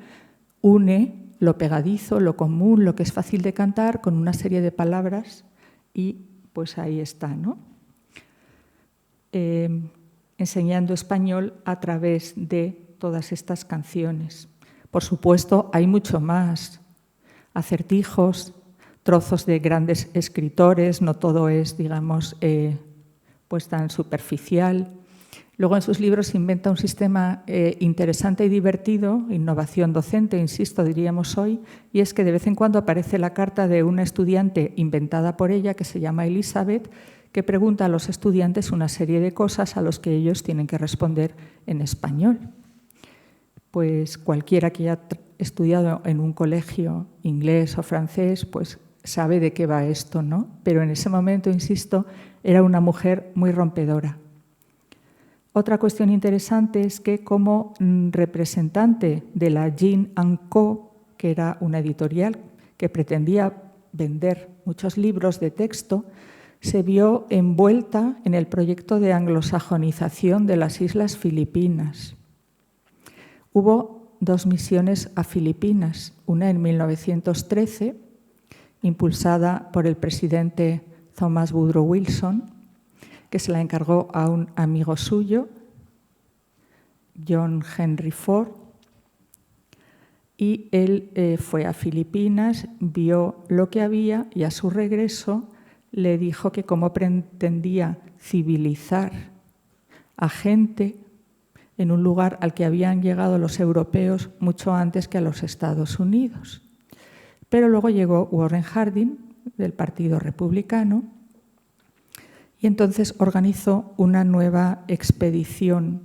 une lo pegadizo, lo común, lo que es fácil de cantar, con una serie de palabras, y pues ahí está, ¿no? Enseñando español a través de todas estas canciones. Por supuesto, hay mucho más. Acertijos, trozos de grandes escritores, no todo es, digamos, pues tan superficial. Luego en sus libros inventa un sistema interesante y divertido, innovación docente, insisto, diríamos hoy, y es que de vez en cuando aparece la carta de una estudiante inventada por ella, que se llama Elizabeth, que pregunta a los estudiantes una serie de cosas a los que ellos tienen que responder en español. Pues cualquiera que haya estudiado en un colegio inglés o francés, pues sabe de qué va esto, ¿no? Pero en ese momento, insisto, era una mujer muy rompedora. Otra cuestión interesante es que como representante de la Jean & Co., que era una editorial que pretendía vender muchos libros de texto, se vio envuelta en el proyecto de anglosajonización de las Islas Filipinas. Hubo 2 misiones a Filipinas, una en 1913, impulsada por el presidente Thomas Woodrow Wilson, que se la encargó a un amigo suyo, John Henry Ford, y él fue a Filipinas, vio lo que había y a su regreso le dijo que cómo pretendía civilizar a gente en un lugar al que habían llegado los europeos mucho antes que a los Estados Unidos. Pero luego llegó Warren Harding, del Partido Republicano, y entonces organizó una nueva expedición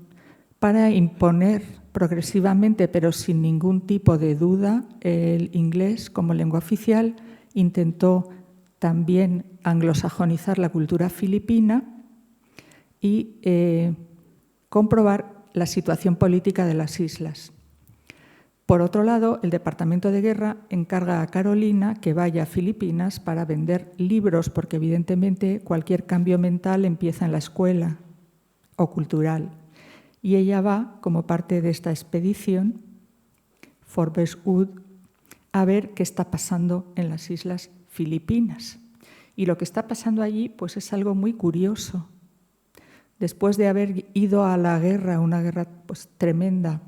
para imponer progresivamente, pero sin ningún tipo de duda, el inglés como lengua oficial. Intentó también anglosajonizar la cultura filipina y comprobar la situación política de las islas. Por otro lado, el Departamento de Guerra encarga a Carolina que vaya a Filipinas para vender libros, porque evidentemente cualquier cambio mental empieza en la escuela o cultural. Y ella va, como parte de esta expedición, Forbes Wood, a ver qué está pasando en las islas Filipinas. Y lo que está pasando allí pues es algo muy curioso. Después de haber ido a la guerra, una guerra pues tremenda,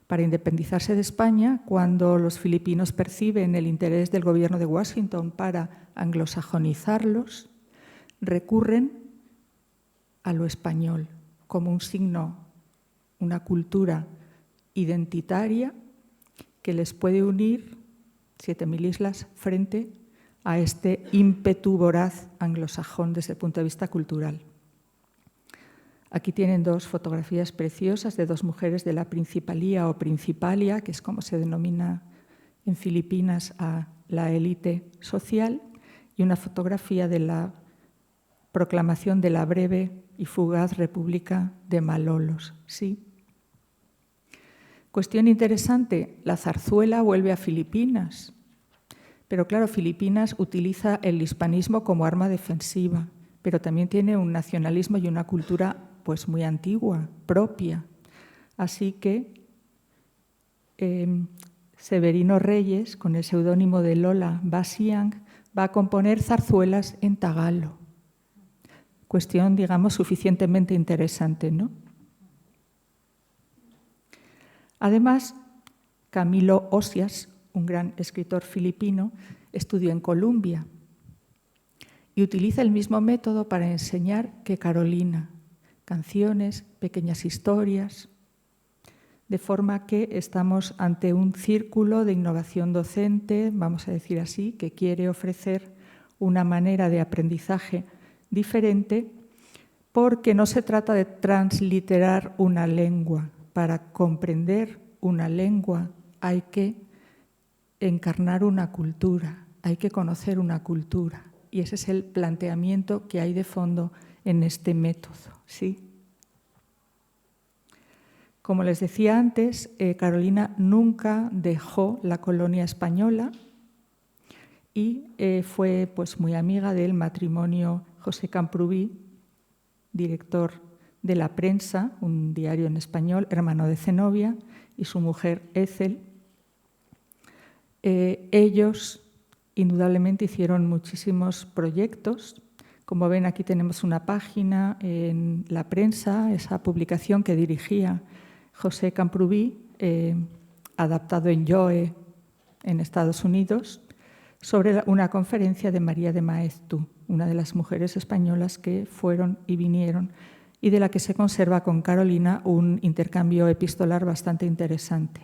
para independizarse de España, cuando los filipinos perciben el interés del gobierno de Washington para anglosajonizarlos, recurren a lo español como un signo, una cultura identitaria que les puede unir 7.000 islas frente a este ímpetu voraz anglosajón desde el punto de vista cultural. Aquí tienen 2 fotografías preciosas de 2 mujeres de la Principalía o Principalia, que es como se denomina en Filipinas a la élite social, y una fotografía de la proclamación de la breve y fugaz República de Malolos. ¿Sí? Cuestión interesante, la zarzuela vuelve a Filipinas, pero claro, Filipinas utiliza el hispanismo como arma defensiva, pero también tiene un nacionalismo y una cultura pues muy antigua, propia. Así que Severino Reyes, con el seudónimo de Lola Basiang, va a componer zarzuelas en tagalo. Cuestión, digamos, suficientemente interesante, ¿no? Además, Camilo Osias, un gran escritor filipino, estudió en Columbia y utiliza el mismo método para enseñar que Carolina. Canciones, pequeñas historias, de forma que estamos ante un círculo de innovación docente, vamos a decir así, que quiere ofrecer una manera de aprendizaje diferente, porque no se trata de transliterar una lengua. Para comprender una lengua hay que encarnar una cultura, hay que conocer una cultura, y ese es el planteamiento que hay de fondo en este método. ¿Sí? Como les decía antes, Carolina nunca dejó la colonia española y fue pues, muy amiga del matrimonio José Camprubí, director de La Prensa, un diario en español, hermano de Zenobia, y su mujer Ethel. Ellos indudablemente hicieron muchísimos proyectos. Como ven, aquí tenemos una página en La Prensa, esa publicación que dirigía José Camprubí, adaptado en Joe en Estados Unidos, sobre una conferencia de María de Maeztu, una de las mujeres españolas que fueron y vinieron, y de la que se conserva con Carolina un intercambio epistolar bastante interesante.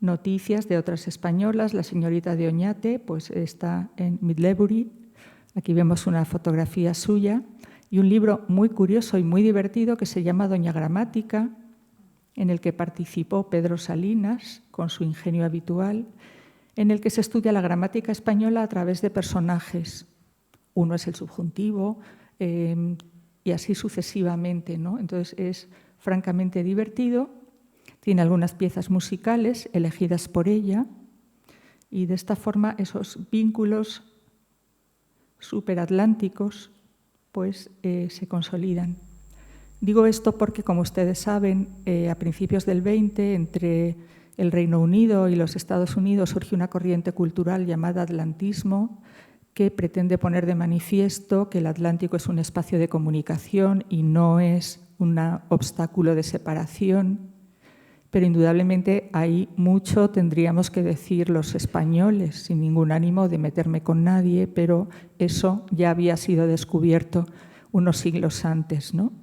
Noticias de otras españolas. La señorita de Oñate pues, está en Midlebury. Aquí vemos una fotografía suya y un libro muy curioso y muy divertido que se llama Doña Gramática, en el que participó Pedro Salinas con su ingenio habitual, en el que se estudia la gramática española a través de personajes. Uno es el subjuntivo y así sucesivamente, ¿no? Entonces es francamente divertido. Tiene algunas piezas musicales elegidas por ella y de esta forma esos vínculos superatlánticos pues, se consolidan. Digo esto porque, como ustedes saben, a principios del 20, entre el Reino Unido y los Estados Unidos surge una corriente cultural llamada atlantismo que pretende poner de manifiesto que el Atlántico es un espacio de comunicación y no es un obstáculo de separación. Pero indudablemente ahí mucho tendríamos que decir los españoles, sin ningún ánimo de meterme con nadie, pero eso ya había sido descubierto unos siglos antes, ¿no?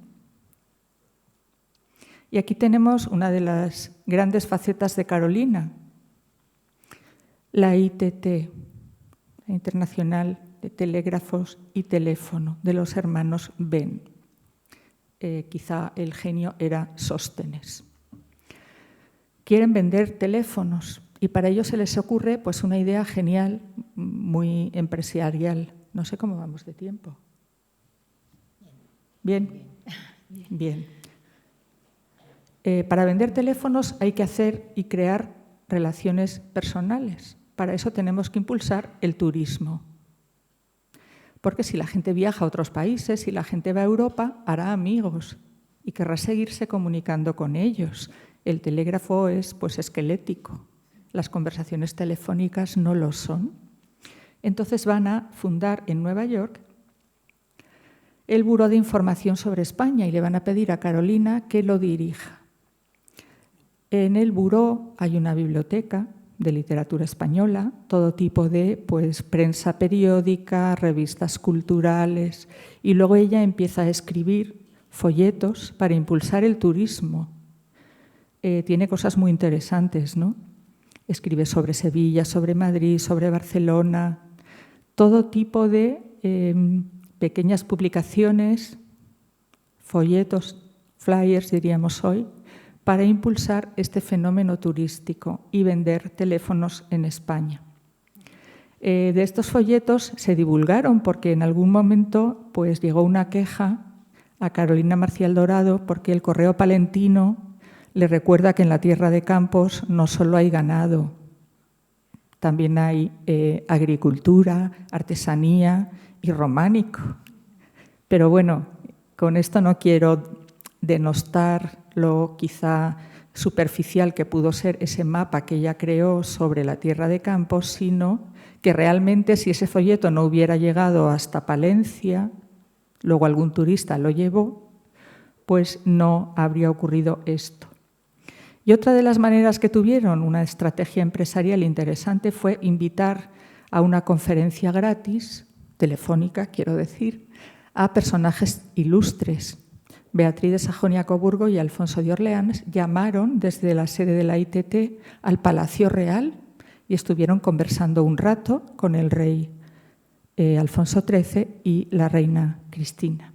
Y aquí tenemos una de las grandes facetas de Carolina, la ITT, la Internacional de Telégrafos y Teléfono, de los hermanos Ben. Quizá el genio era Sóstenes. Quieren vender teléfonos y para ello se les ocurre pues, una idea genial, muy empresarial. No sé cómo vamos de tiempo. ¿Bien? Bien. Para vender teléfonos hay que hacer y crear relaciones personales. Para eso tenemos que impulsar el turismo. Porque si la gente viaja a otros países, si la gente va a Europa, hará amigos y querrá seguirse comunicando con ellos. El telégrafo es pues, esquelético. Las conversaciones telefónicas no lo son. Entonces van a fundar en Nueva York el Buró de Información sobre España y le van a pedir a Carolina que lo dirija. En el buró hay una biblioteca de literatura española, todo tipo de pues, prensa periódica, revistas culturales, y luego ella empieza a escribir folletos para impulsar el turismo. Tiene cosas muy interesantes, ¿no? Escribe sobre Sevilla, sobre Madrid, sobre Barcelona, todo tipo de pequeñas publicaciones, folletos, flyers, diríamos hoy, para impulsar este fenómeno turístico y vender teléfonos en España. De estos folletos se divulgaron porque en algún momento pues, llegó una queja a Carolina Marcial Dorado porque el Correo Palentino le recuerda que en la tierra de Campos no solo hay ganado, también hay agricultura, artesanía y románico. Pero bueno, con esto no quiero denostar lo quizá superficial que pudo ser ese mapa que ella creó sobre la tierra de Campos, sino que realmente si ese folleto no hubiera llegado hasta Palencia, luego algún turista lo llevó, pues no habría ocurrido esto. Y otra de las maneras que tuvieron, una estrategia empresarial interesante, fue invitar a una conferencia gratis, telefónica quiero decir, a personajes ilustres. Beatriz de Sajonia-Coburgo y Alfonso de Orleans llamaron desde la sede de la ITT al Palacio Real y estuvieron conversando un rato con el rey Alfonso XIII y la reina Cristina.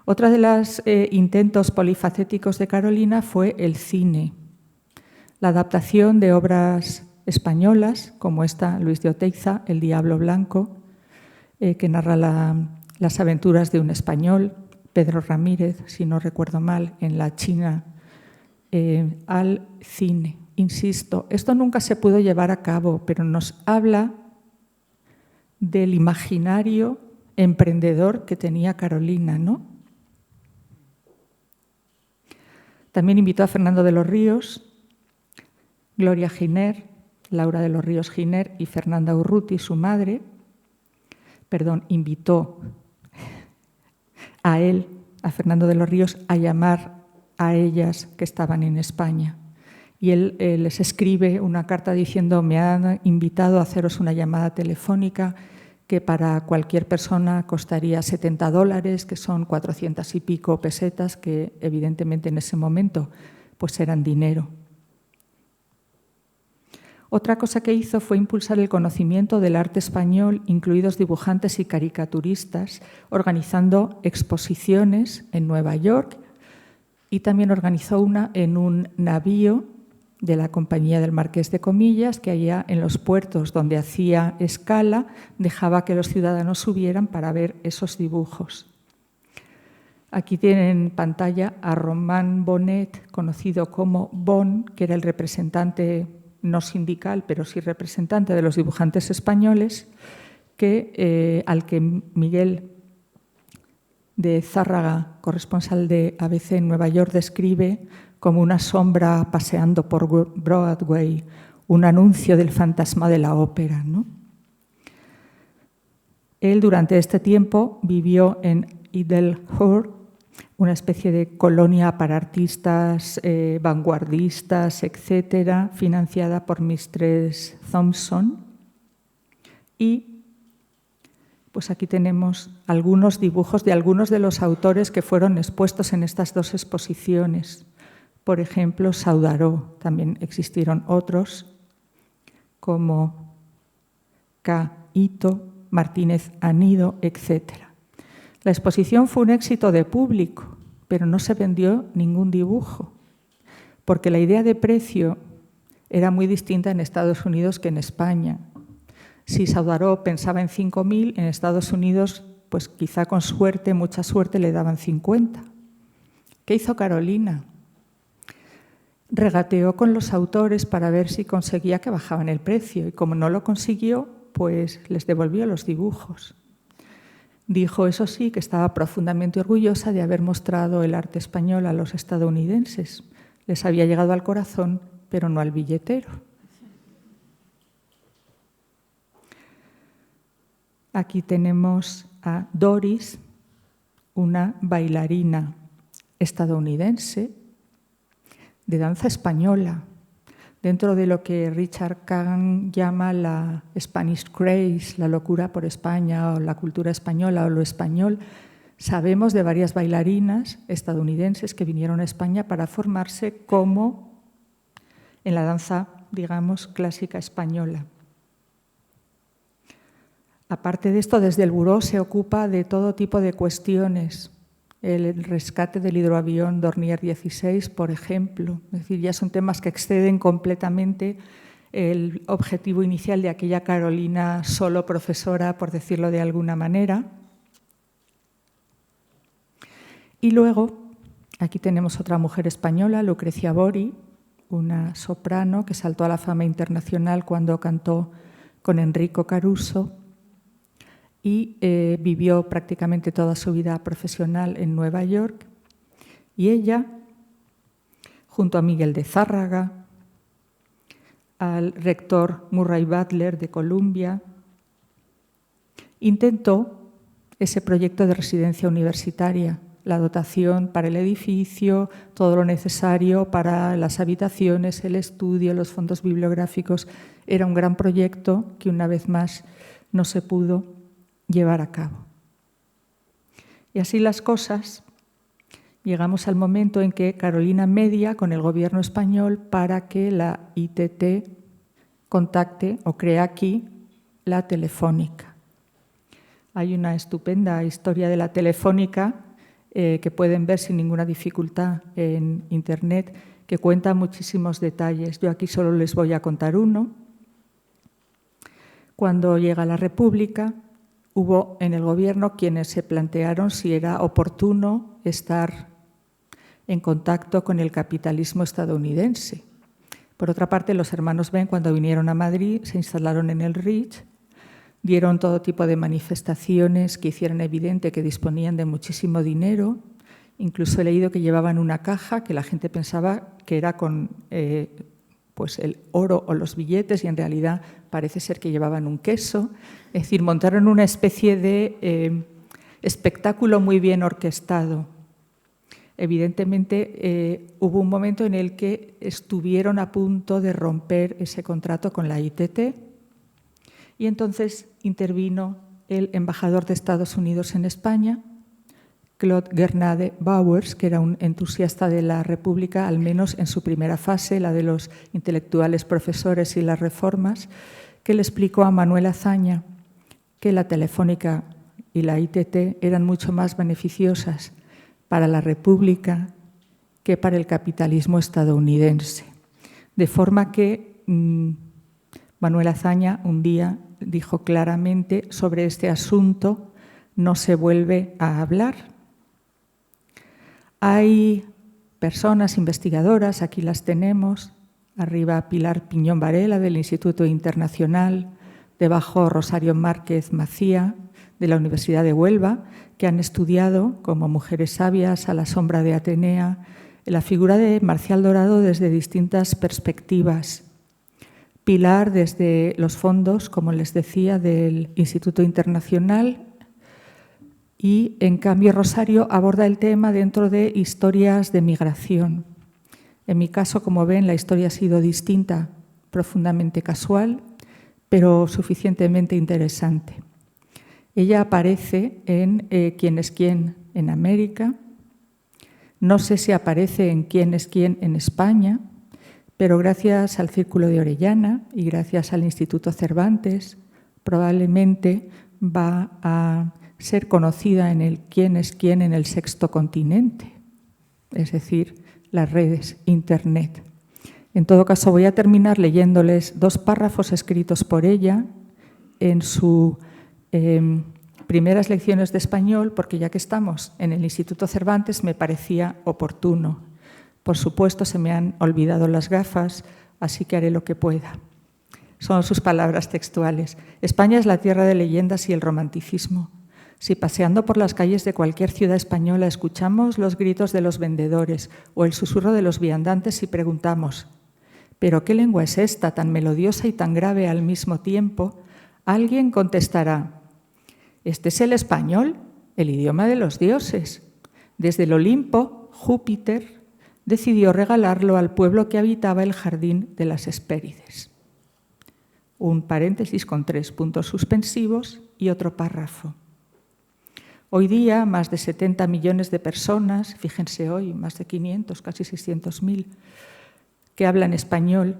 Otra de los intentos polifacéticos de Carolina fue el cine. La adaptación de obras españolas, como esta Luis de Oteiza, El Diablo Blanco, que narra la Las aventuras de un español, Pedro Ramírez, si no recuerdo mal, en la China, al cine. Insisto, esto nunca se pudo llevar a cabo, pero nos habla del imaginario emprendedor que tenía Carolina, ¿no? También invitó a Fernando de los Ríos, Gloria Giner, Laura de los Ríos Giner y Fernanda Urruti, su madre. Invitó a él, a Fernando de los Ríos, a llamar a ellas que estaban en España. Y él les escribe una carta diciendo: me han invitado a haceros una llamada telefónica que para cualquier persona costaría $70, que son 400 y pico pesetas, que evidentemente en ese momento pues eran dinero. Otra cosa que hizo fue impulsar el conocimiento del arte español, incluidos dibujantes y caricaturistas, organizando exposiciones en Nueva York, y también organizó una en un navío de la Compañía del Marqués de Comillas, que allá en los puertos donde hacía escala dejaba que los ciudadanos subieran para ver esos dibujos. Aquí tienen en pantalla a Román Bonet, conocido como Bon, que era el representante no sindical, pero sí representante de los dibujantes españoles, al que Miguel de Zárraga, corresponsal de ABC en Nueva York, describe como una sombra paseando por Broadway, un anuncio del fantasma de la ópera, ¿no? Él durante este tiempo vivió en Idlehour, una especie de colonia para artistas vanguardistas, etcétera, financiada por Mistress Thompson. Y pues aquí tenemos algunos dibujos de algunos de los autores que fueron expuestos en estas dos exposiciones. Por ejemplo, Saudaró. También existieron otros como K. Ito, Martínez Anido, etcétera. La exposición fue un éxito de público, pero no se vendió ningún dibujo, porque la idea de precio era muy distinta en Estados Unidos que en España. Si Saudaró pensaba en 5.000, en Estados Unidos, pues quizá con suerte, mucha suerte, le daban 50. ¿Qué hizo Carolina? Regateó con los autores para ver si conseguía que bajaban el precio, y como no lo consiguió, pues les devolvió los dibujos. Dijo, eso sí, que estaba profundamente orgullosa de haber mostrado el arte español a los estadounidenses. Les había llegado al corazón, pero no al billetero. Aquí tenemos a Doris, una bailarina estadounidense de danza española, dentro de lo que Richard Kahn llama la Spanish craze, la locura por España o la cultura española o lo español. Sabemos de varias bailarinas estadounidenses que vinieron a España para formarse como en la danza, digamos, clásica española. Aparte de esto, desde el Buró se ocupa de todo tipo de cuestiones. El rescate del hidroavión Dornier 16, por ejemplo. Es decir, ya son temas que exceden completamente el objetivo inicial de aquella Carolina solo profesora, por decirlo de alguna manera. Y luego, aquí tenemos otra mujer española, Lucrecia Bori, una soprano que saltó a la fama internacional cuando cantó con Enrico Caruso, y vivió prácticamente toda su vida profesional en Nueva York. Y ella, junto a Miguel de Zárraga, al rector Murray Butler de Columbia, intentó ese proyecto de residencia universitaria, la dotación para el edificio, todo lo necesario para las habitaciones, el estudio, los fondos bibliográficos. Era un gran proyecto que una vez más no se pudo llevar a cabo. Y así las cosas, llegamos al momento en que Carolina media con el gobierno español para que la ITT contacte o cree aquí la Telefónica. Hay una estupenda historia de la Telefónica que pueden ver sin ninguna dificultad en Internet, que cuenta muchísimos detalles. Yo aquí solo les voy a contar uno. Cuando llega la República, hubo en el gobierno quienes se plantearon si era oportuno estar en contacto con el capitalismo estadounidense. Por otra parte, los hermanos Ben, cuando vinieron a Madrid, se instalaron en el Rich, dieron todo tipo de manifestaciones que hicieron evidente que disponían de muchísimo dinero. Incluso he leído que llevaban una caja que la gente pensaba que era con pues el oro o los billetes, y en realidad parece ser que llevaban un queso. Es decir, montaron una especie de espectáculo muy bien orquestado. Evidentemente, hubo un momento en el que estuvieron a punto de romper ese contrato con la ITT, y entonces intervino el embajador de Estados Unidos en España, Claude Gernade Bowers, que era un entusiasta de la República, al menos en su primera fase, la de los intelectuales profesores y las reformas, que le explicó a Manuel Azaña que la Telefónica y la ITT eran mucho más beneficiosas para la República que para el capitalismo estadounidense. De forma que Manuel Azaña un día dijo claramente: sobre este asunto no se vuelve a hablar. Hay personas investigadoras, aquí las tenemos, arriba Pilar Piñón Varela del Instituto Internacional, debajo Rosario Márquez Macía de la Universidad de Huelva, que han estudiado como mujeres sabias a la sombra de Atenea la figura de Marcial Dorado desde distintas perspectivas. Pilar desde los fondos, como les decía, del Instituto Internacional, y en cambio Rosario aborda el tema dentro de historias de migración. En mi caso, como ven, la historia ha sido distinta, profundamente casual, pero suficientemente interesante. Ella aparece en Quién es quién en América. No sé si aparece en Quién es quién en España, pero gracias al Círculo de Orellana y gracias al Instituto Cervantes, probablemente va a ser conocida en el Quién es quién en el Sexto Continente, es decir, las redes, Internet. En todo caso, voy a terminar leyéndoles 2 párrafos escritos por ella en sus primeras lecciones de español, porque ya que estamos en el Instituto Cervantes me parecía oportuno. Por supuesto, se me han olvidado las gafas, así que haré lo que pueda. Son sus palabras textuales. España es la tierra de leyendas y el romanticismo. Si paseando por las calles de cualquier ciudad española escuchamos los gritos de los vendedores o el susurro de los viandantes y preguntamos: ¿pero qué lengua es esta, tan melodiosa y tan grave al mismo tiempo?, alguien contestará: este es el español, el idioma de los dioses. Desde el Olimpo, Júpiter decidió regalarlo al pueblo que habitaba el jardín de las Hespérides. Un paréntesis con 3 puntos suspensivos y otro párrafo. Hoy día, más de 70 millones de personas, fíjense hoy, más de 500, casi 600.000, que hablan español,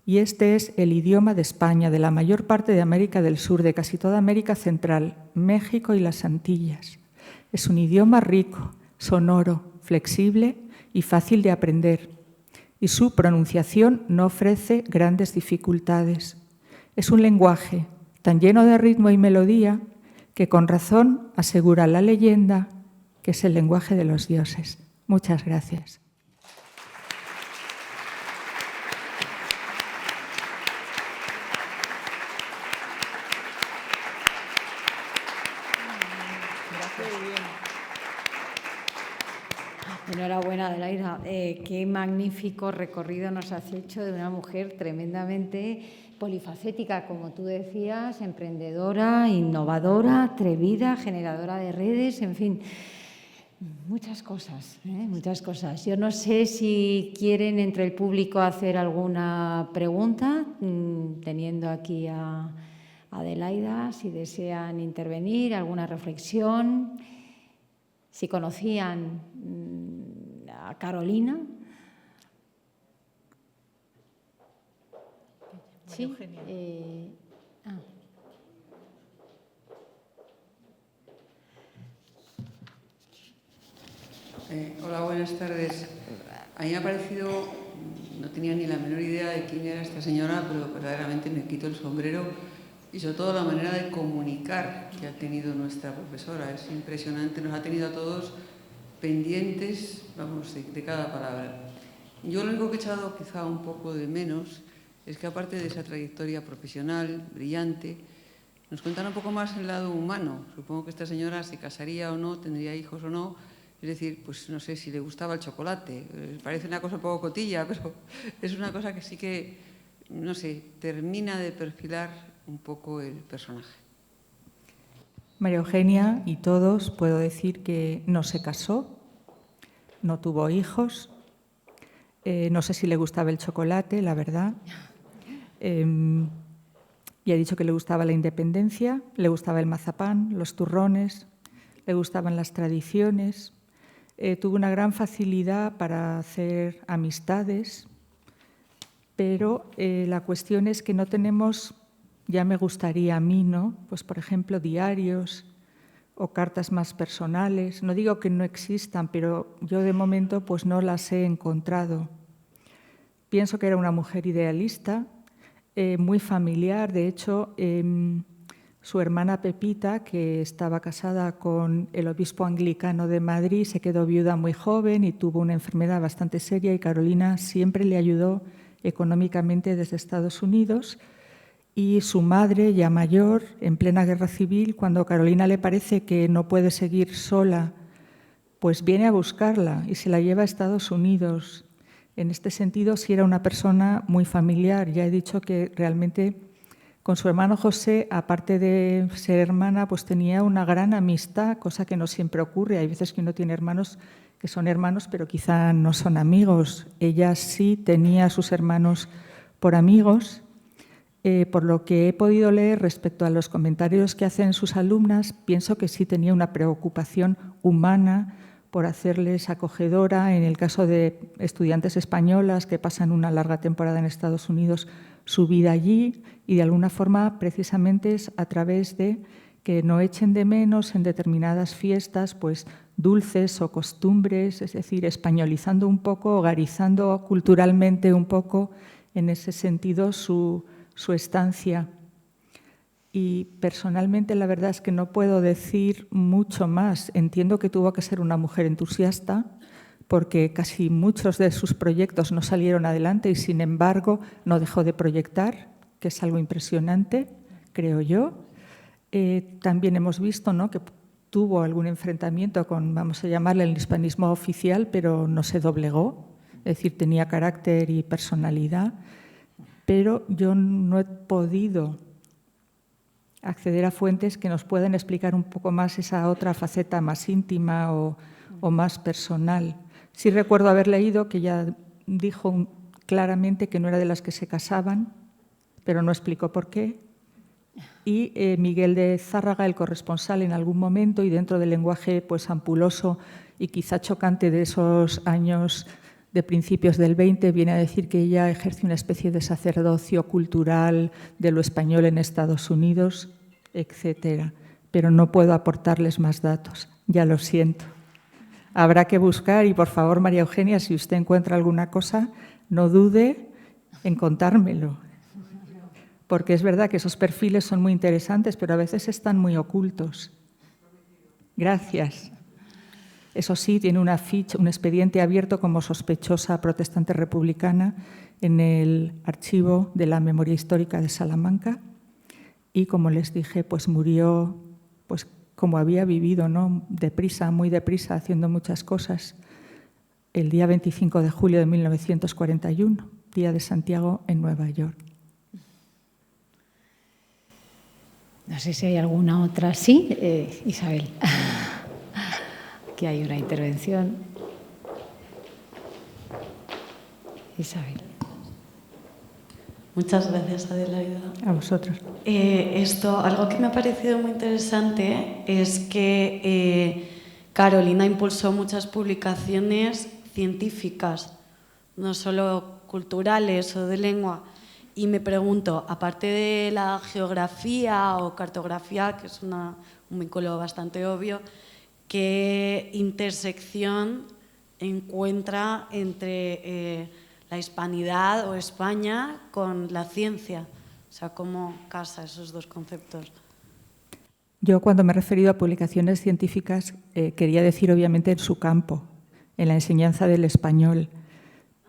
y este es el idioma de España, de la mayor parte de América del Sur, de casi toda América Central, México y las Antillas. Es un idioma rico, sonoro, flexible y fácil de aprender, y su pronunciación no ofrece grandes dificultades. Es un lenguaje tan lleno de ritmo y melodía que con razón asegura la leyenda que es el lenguaje de los dioses. Muchas gracias. Enhorabuena, Adelaida. Qué magnífico recorrido nos has hecho de una mujer tremendamente polifacética, como tú decías, emprendedora, innovadora, atrevida, generadora de redes, en fin, muchas cosas, muchas cosas. Yo no sé si quieren entre el público hacer alguna pregunta, teniendo aquí a Adelaida, si desean intervenir, alguna reflexión. Si conocían a Carolina. Sí. Hola, buenas tardes. A mí me ha parecido, no tenía ni la menor idea de quién era esta señora, pero verdaderamente me quito el sombrero y sobre todo la manera de comunicar que ha tenido nuestra profesora. Es impresionante, nos ha tenido a todos pendientes, vamos, de cada palabra. Yo lo único que he echado quizá un poco de menos es que, aparte de esa trayectoria profesional brillante, nos contara un poco más el lado humano. Supongo que esta señora se casaría o no, tendría hijos o no. Es decir, pues no sé si le gustaba el chocolate. Parece una cosa un poco cotilla, pero es una cosa que sí que, no sé, termina de perfilar un poco el personaje. María Eugenia y todos, puedo decir que no se casó, no tuvo hijos, no sé si le gustaba el chocolate, la verdad. Y ha dicho que le gustaba la independencia, le gustaba el mazapán, los turrones, le gustaban las tradiciones. Tuvo una gran facilidad para hacer amistades, pero la cuestión es que no tenemos, ya me gustaría a mí, ¿no? Pues, por ejemplo, diarios o cartas más personales. No digo que no existan, pero yo de momento pues no las he encontrado. Pienso que era una mujer idealista, muy familiar. De hecho, su hermana Pepita, que estaba casada con el obispo anglicano de Madrid, se quedó viuda muy joven y tuvo una enfermedad bastante seria, y Carolina siempre le ayudó económicamente desde Estados Unidos. Y su madre, ya mayor, en plena guerra civil, cuando a Carolina le parece que no puede seguir sola, pues viene a buscarla y se la lleva a Estados Unidos. En este sentido, sí era una persona muy familiar. Ya he dicho que realmente con su hermano José, aparte de ser hermana, pues tenía una gran amistad, cosa que no siempre ocurre. Hay veces que uno tiene hermanos que son hermanos, pero quizá no son amigos. Ella sí tenía a sus hermanos por amigos. Por lo que he podido leer respecto a los comentarios que hacen sus alumnas, pienso que sí tenía una preocupación humana por hacerles acogedora. En el caso de estudiantes españolas que pasan una larga temporada en Estados Unidos, su vida allí, y de alguna forma precisamente es a través de que no echen de menos en determinadas fiestas pues dulces o costumbres, es decir, españolizando un poco, hogarizando culturalmente un poco, en ese sentido su estancia. Y personalmente la verdad es que no puedo decir mucho más. Entiendo que tuvo que ser una mujer entusiasta, porque casi muchos de sus proyectos no salieron adelante y sin embargo no dejó de proyectar, que es algo impresionante, creo yo. También hemos visto, ¿no?, que tuvo algún enfrentamiento con, vamos a llamarle, el hispanismo oficial, pero no se doblegó, es decir, tenía carácter y personalidad. Pero yo no he podido acceder a fuentes que nos puedan explicar un poco más esa otra faceta más íntima o más personal. Sí recuerdo haber leído que ella dijo claramente que no era de las que se casaban, pero no explicó por qué. Y Miguel de Zárraga, el corresponsal, en algún momento, y dentro del lenguaje pues ampuloso y quizá chocante de esos años de principios del 20, viene a decir que ella ejerce una especie de sacerdocio cultural de lo español en Estados Unidos, etcétera. Pero no puedo aportarles más datos, ya lo siento. Habrá que buscar y, por favor, María Eugenia, si usted encuentra alguna cosa, no dude en contármelo. Porque es verdad que esos perfiles son muy interesantes, pero a veces están muy ocultos. Gracias. Eso sí, tiene una ficha, un expediente abierto como sospechosa protestante republicana en el archivo de la Memoria Histórica de Salamanca, y, como les dije, pues murió pues como había vivido, ¿no?, deprisa, muy deprisa, haciendo muchas cosas, el día 25 de julio de 1941, día de Santiago, en Nueva York. No sé si hay alguna otra. Sí, Isabel. Aquí hay una intervención. Isabel. Muchas gracias, Adelaida. A vosotros. Algo que me ha parecido muy interesante es que Carolina impulsó muchas publicaciones científicas, no solo culturales o de lengua. Y me pregunto, aparte de la geografía o cartografía, que es un vínculo bastante obvio, ¿qué intersección encuentra entre la hispanidad o España con la ciencia? O sea, ¿cómo casa esos dos conceptos? Yo, cuando me he referido a publicaciones científicas, quería decir obviamente en su campo, en la enseñanza del español,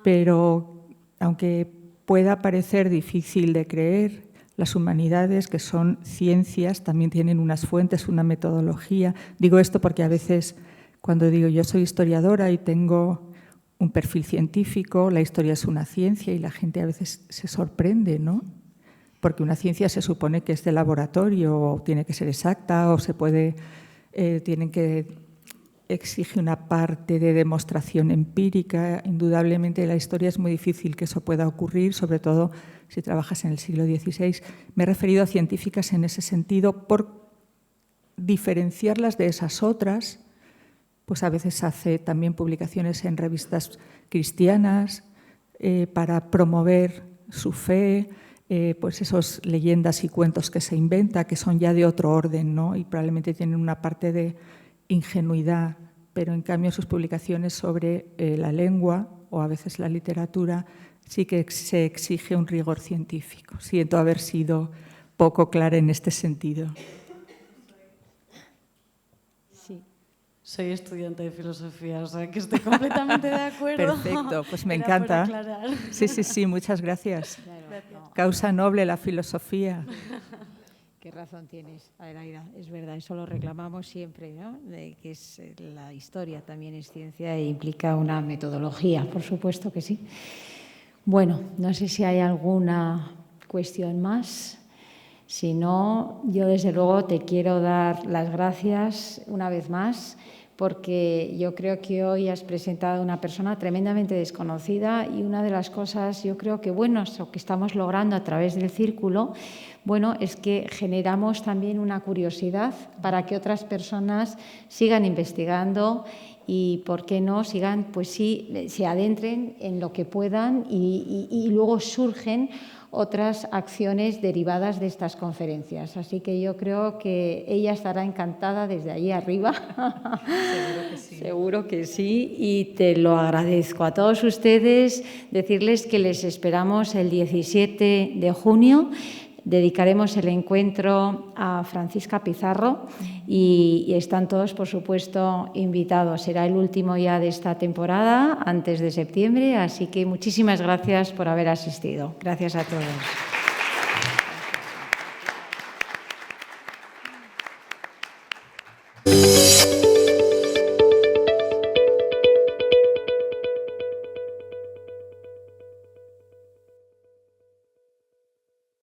pero aunque pueda parecer difícil de creer, las humanidades, que son ciencias, también tienen unas fuentes, una metodología. Digo esto porque a veces, cuando digo yo soy historiadora y tengo un perfil científico, la historia es una ciencia y la gente a veces se sorprende, ¿no? Porque una ciencia se supone que es de laboratorio, o tiene que ser exacta, o se puede, exige una parte de demostración empírica. Indudablemente la historia es muy difícil que eso pueda ocurrir, sobre todo si trabajas en el siglo XVI. Me he referido a científicas en ese sentido por diferenciarlas de esas otras. Pues a veces hace también publicaciones en revistas cristianas para promover su fe, pues esos leyendas y cuentos que se inventa, que son ya de otro orden, ¿no? Y probablemente tienen una parte de ingenuidad, pero en cambio sus publicaciones sobre la lengua o a veces la literatura sí que se exige un rigor científico. Siento haber sido poco clara en este sentido. Soy estudiante de filosofía, o sea que estoy completamente de acuerdo. Perfecto, pues me Era encanta. por aclarar. Sí, muchas gracias. Claro, no. Causa noble la filosofía. Qué razón tienes, Adelaida. Es verdad, eso lo reclamamos siempre, ¿no? De que la historia también es ciencia e implica una metodología, por supuesto que sí. Bueno, no sé si hay alguna cuestión más. Si no, yo desde luego te quiero dar las gracias una vez más, porque yo creo que hoy has presentado a una persona tremendamente desconocida, y una de las cosas, yo creo que que estamos logrando a través del círculo, es que generamos también una curiosidad para que otras personas sigan investigando y, ¿por qué no?, sigan, pues sí, se adentren en lo que puedan y luego surgen otras acciones derivadas de estas conferencias. Así que yo creo que ella estará encantada desde allí arriba. Seguro que sí. Seguro que sí, y te lo agradezco. A todos ustedes, decirles que les esperamos el 17 de junio. Dedicaremos el encuentro a Francisca Pizarro y están todos, por supuesto, invitados. Será el último ya de esta temporada, antes de septiembre, así que muchísimas gracias por haber asistido. Gracias a todos.